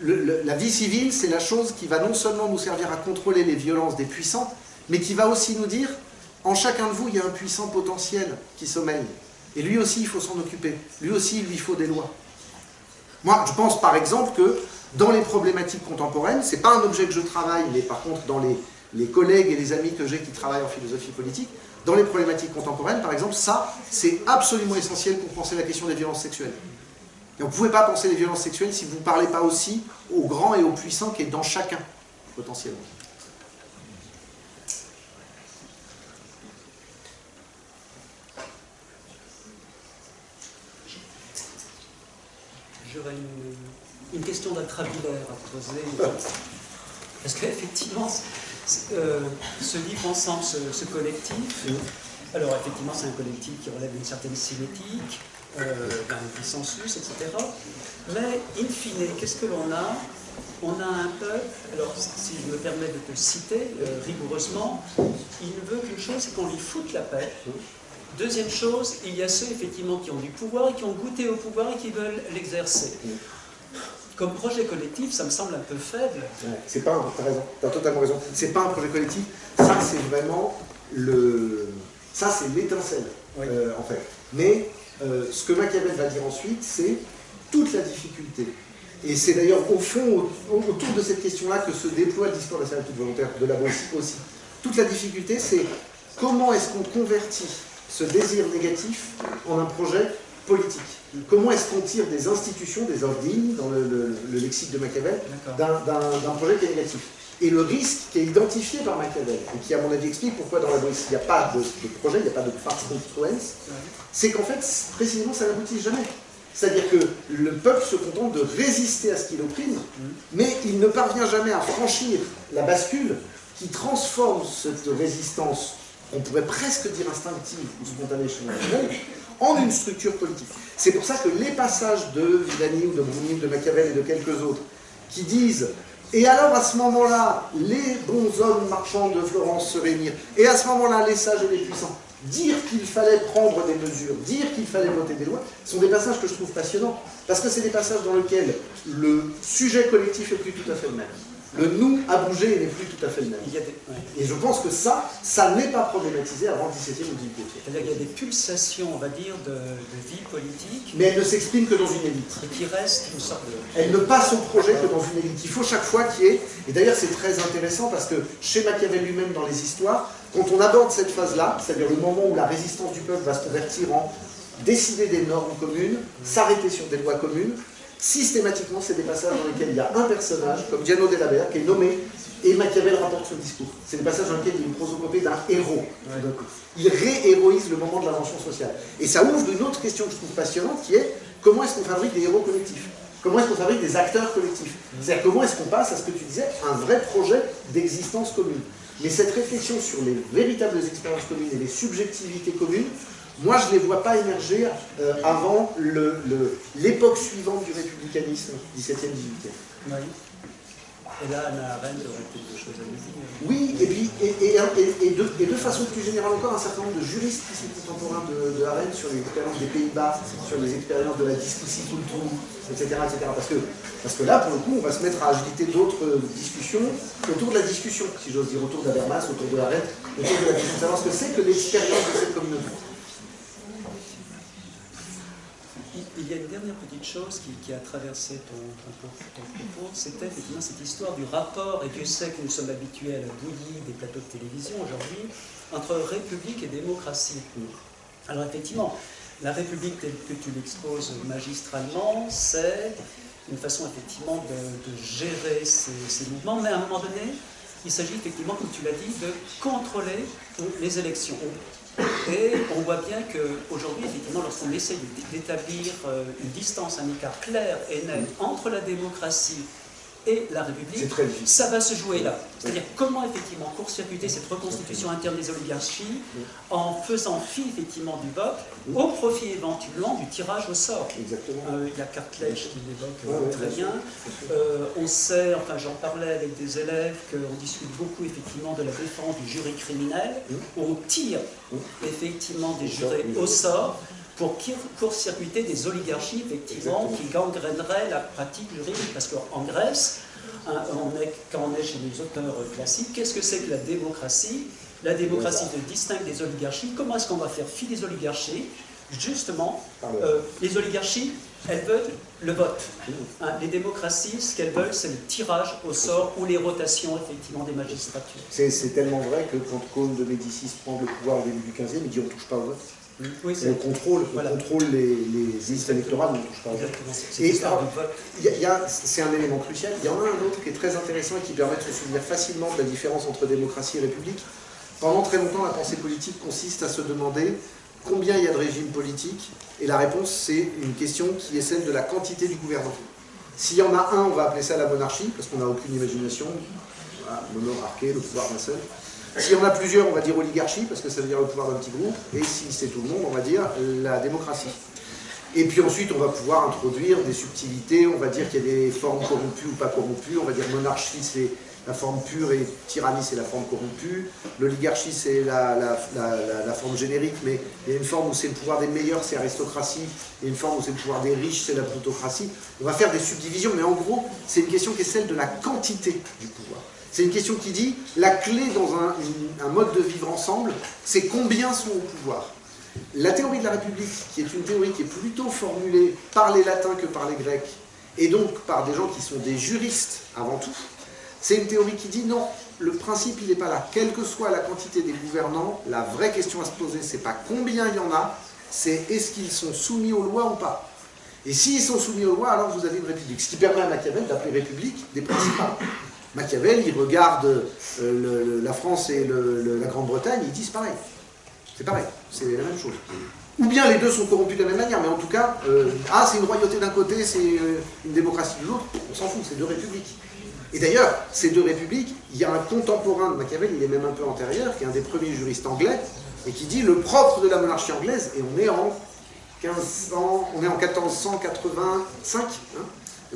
B: La vie civile, c'est la chose qui va non seulement nous servir à contrôler les violences des puissants, mais qui va aussi nous dire, en chacun de vous, il y a un puissant potentiel qui sommeille. Et lui aussi, il faut s'en occuper. Lui aussi, il lui faut des lois. Moi, je pense par exemple que dans les problématiques contemporaines, c'est pas un objet que je travaille, mais par contre, dans les collègues et les amis que j'ai qui travaillent en philosophie politique, dans les problématiques contemporaines, par exemple, ça, c'est absolument essentiel pour penser la question des violences sexuelles. Et on ne pouvait pas penser les violences sexuelles si vous ne parlez pas aussi aux grands et aux puissants qui est dans chacun, potentiellement.
A: J'aurais une question d'intravilaire à poser. Parce qu'effectivement, ce livre ensemble, ce collectif, alors effectivement c'est un collectif qui relève d'une certaine cinétique, d'un consensus, etc. Mais in fine, qu'est-ce que l'on a? On a un peuple, alors si je me permets de te citer rigoureusement, il ne veut qu'une chose, c'est qu'on lui foute la paix. Deuxième chose, il y a ceux effectivement qui ont du pouvoir et qui ont goûté au pouvoir et qui veulent l'exercer. Comme projet collectif, ça me semble un peu faible.
B: Ouais, c'est pas, t'as raison, t'as totalement raison. C'est pas un projet collectif, ça c'est vraiment ça c'est l'étincelle, oui. En fait. Mais ce que Machiavel va dire ensuite, c'est toute la difficulté. Et c'est d'ailleurs au fond, autour de cette question-là que se déploie le discours de la servitude volontaire de la Boétie aussi. Toute la difficulté, c'est comment est-ce qu'on convertit ce désir négatif en un projet politique. Comment est-ce qu'on tire des institutions, des ordines, dans le lexique de Machiavel, d'un projet qui est négatif. Et le risque qui est identifié par Machiavel, et qui à mon avis explique pourquoi dans la Boétie il n'y a pas de projet, il n'y a pas de pars construens, c'est qu'en fait, précisément, ça n'aboutit jamais. C'est-à-dire que le peuple se contente de résister à ce qu'il opprime, mais il ne parvient jamais à franchir la bascule qui transforme cette résistance, on pourrait presque dire instinctive ou spontanée chez Machiavel, en une structure politique. C'est pour ça que les passages de Villani ou de Bruni, de Machiavel et de quelques autres qui disent « Et alors à ce moment-là, les bons hommes marchands de Florence se réunirent, et à ce moment-là, les sages et les puissants, dire qu'il fallait prendre des mesures, dire qu'il fallait voter des lois », sont des passages que je trouve passionnants, parce que c'est des passages dans lesquels le sujet collectif n'est plus tout à fait le même. Le nous à bouger n'est plus tout à fait le même. Et je pense que ça n'est pas problématisé avant le XVIIe ou XVIIIe siècle.
A: C'est-à-dire qu'il y a des pulsations, on va dire, de vie politique.
B: Mais elles ne s'expriment que dans une élite.
A: Et qui reste une sorte de...
B: Elles ne passent au projet que dans une élite. Il faut chaque fois qu'il y ait... Et d'ailleurs c'est très intéressant parce que chez Machiavel lui-même dans les histoires, quand on aborde cette phase-là, c'est-à-dire le moment où la résistance du peuple va se convertir en décider des normes communes, s'arrêter sur des lois communes, systématiquement, c'est des passages dans lesquels il y a un personnage, comme Diano della Vera, qui est nommé, et Machiavel rapporte ce discours. C'est des passages dans lesquels il y a une prosopopée d'un héros. Il réhéroïse le moment de l'invention sociale. Et ça ouvre une autre question que je trouve passionnante, qui est comment est-ce qu'on fabrique des héros collectifs? Comment est-ce qu'on fabrique des acteurs collectifs? C'est-à-dire comment est-ce qu'on passe à ce que tu disais, un vrai projet d'existence commune. Mais cette réflexion sur les véritables expériences communes et les subjectivités communes, moi, je ne les vois pas émerger avant l'époque suivante du républicanisme, 17e, 18e.
A: Oui. Et là, Hannah Arendt aurait quelque chose à nous dire.
B: Oui, et puis, et de façon plus générale encore, un certain nombre de juristes qui sont contemporains de Arendt sur les expériences des Pays-Bas, sur les expériences de la Discussiekultur, etc., etc. Parce que là, pour le coup, on va se mettre à agiter d'autres discussions autour de la discussion, si j'ose dire, autour d'Habermas, autour de Arendt, autour de la question de savoir ce que c'est que l'expérience de cette communauté.
A: Il y a une dernière petite chose qui a traversé ton propos, c'était effectivement cette histoire du rapport, et Dieu sait que nous sommes habitués à la bouillie des plateaux de télévision aujourd'hui, entre république et démocratie. Alors effectivement, la république telle que tu l'exposes magistralement, c'est une façon effectivement de gérer ces mouvements, mais à un moment donné, il s'agit effectivement, comme tu l'as dit, de contrôler les élections. Et on voit bien qu'aujourd'hui, effectivement, lorsqu'on essaie d'établir une distance, un écart clair et net entre la démocratie et la République, ça va se jouer là. C'est-à-dire comment effectivement court-circuiter cette reconstitution interne des oligarchies en faisant fi effectivement du vote au profit éventuellement du tirage au sort. Il y a Cartlech qui l'évoque très bien. On sait, enfin j'en parlais avec des élèves, qu'on discute beaucoup effectivement de la défense du jury criminel, où on tire effectivement des jurés au sort pour court-circuiter des oligarchies, effectivement, qui gangréneraient la pratique juridique. Parce qu'en Grèce, quand on est chez les auteurs classiques, qu'est-ce que c'est que la démocratie? La démocratie se distingue des oligarchies. Comment est-ce qu'on va faire fi des oligarchies? Justement, les oligarchies, elles veulent le vote. Les démocraties, ce qu'elles veulent, c'est le tirage au sort ou les rotations, effectivement, des magistratures.
B: C'est tellement vrai que quand Cône de Médicis prend le pouvoir au début du XVe, il dit on ne touche pas au vote.
A: Oui,
B: on contrôle les listes électorales, on ne touche pas au vote. C'est un élément crucial. Il y en a un autre qui est très intéressant et qui permet de se souvenir facilement de la différence entre démocratie et république. Pendant très longtemps, la pensée politique consiste à se demander combien il y a de régimes politiques, et la réponse, c'est une question qui est celle de la quantité du gouvernement. S'il y en a un, on va appeler ça la monarchie, parce qu'on n'a aucune imagination, voilà, monarché, le pouvoir d'un seul. S'il y en a plusieurs, on va dire oligarchie, parce que ça veut dire le pouvoir d'un petit groupe, et si c'est tout le monde, on va dire la démocratie. Et puis ensuite, on va pouvoir introduire des subtilités, on va dire qu'il y a des formes corrompues ou pas corrompues, on va dire monarchie, c'est la forme pure, et tyrannie, c'est la forme corrompue. L'oligarchie, c'est la forme générique, mais il y a une forme où c'est le pouvoir des meilleurs, c'est l'aristocratie, il y a une forme où c'est le pouvoir des riches, c'est la plutocratie. On va faire des subdivisions, mais en gros, c'est une question qui est celle de la quantité du pouvoir. C'est une question qui dit, la clé dans un mode de vivre ensemble, c'est combien sont au pouvoir. La théorie de la République, qui est une théorie qui est plutôt formulée par les latins que par les grecs, et donc par des gens qui sont des juristes avant tout, c'est une théorie qui dit non, le principe il n'est pas là. Quelle que soit la quantité des gouvernants, la vraie question à se poser, c'est pas combien il y en a, c'est est-ce qu'ils sont soumis aux lois ou pas. Et s'ils sont soumis aux lois, alors vous avez une république. Ce qui permet à Machiavel d'appeler république des principats. Machiavel, il regarde la France et la Grande-Bretagne, ils disent pareil. C'est pareil, c'est la même chose. Ou bien les deux sont corrompus de la même manière, mais en tout cas, c'est une royauté d'un côté, c'est une démocratie de l'autre, on s'en fout, c'est deux républiques. Et d'ailleurs, ces deux républiques, il y a un contemporain de Machiavel, il est même un peu antérieur, qui est un des premiers juristes anglais, et qui dit le propre de la monarchie anglaise, et on est en 1485,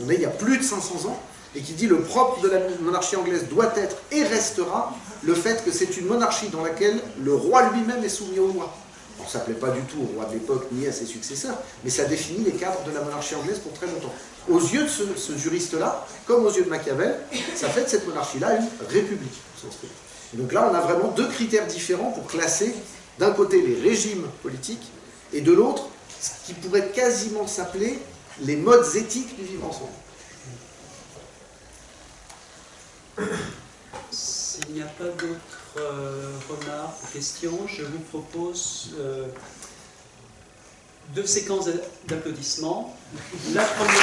B: on est il y a plus de 500 ans, et qui dit le propre de la monarchie anglaise doit être et restera le fait que c'est une monarchie dans laquelle le roi lui-même est soumis aux lois. Alors ça ne plaît pas du tout au roi de l'époque ni à ses successeurs, mais ça définit les cadres de la monarchie anglaise pour très longtemps. Aux yeux de ce juriste-là, comme aux yeux de Machiavel, ça fait de cette monarchie-là une république. Et donc là, on a vraiment deux critères différents pour classer d'un côté les régimes politiques et de l'autre, ce qui pourrait quasiment s'appeler les modes éthiques du vivre ensemble.
A: S'il n'y a pas d'autres remarques ou questions, je vous propose 2 séquences d'applaudissements. La première...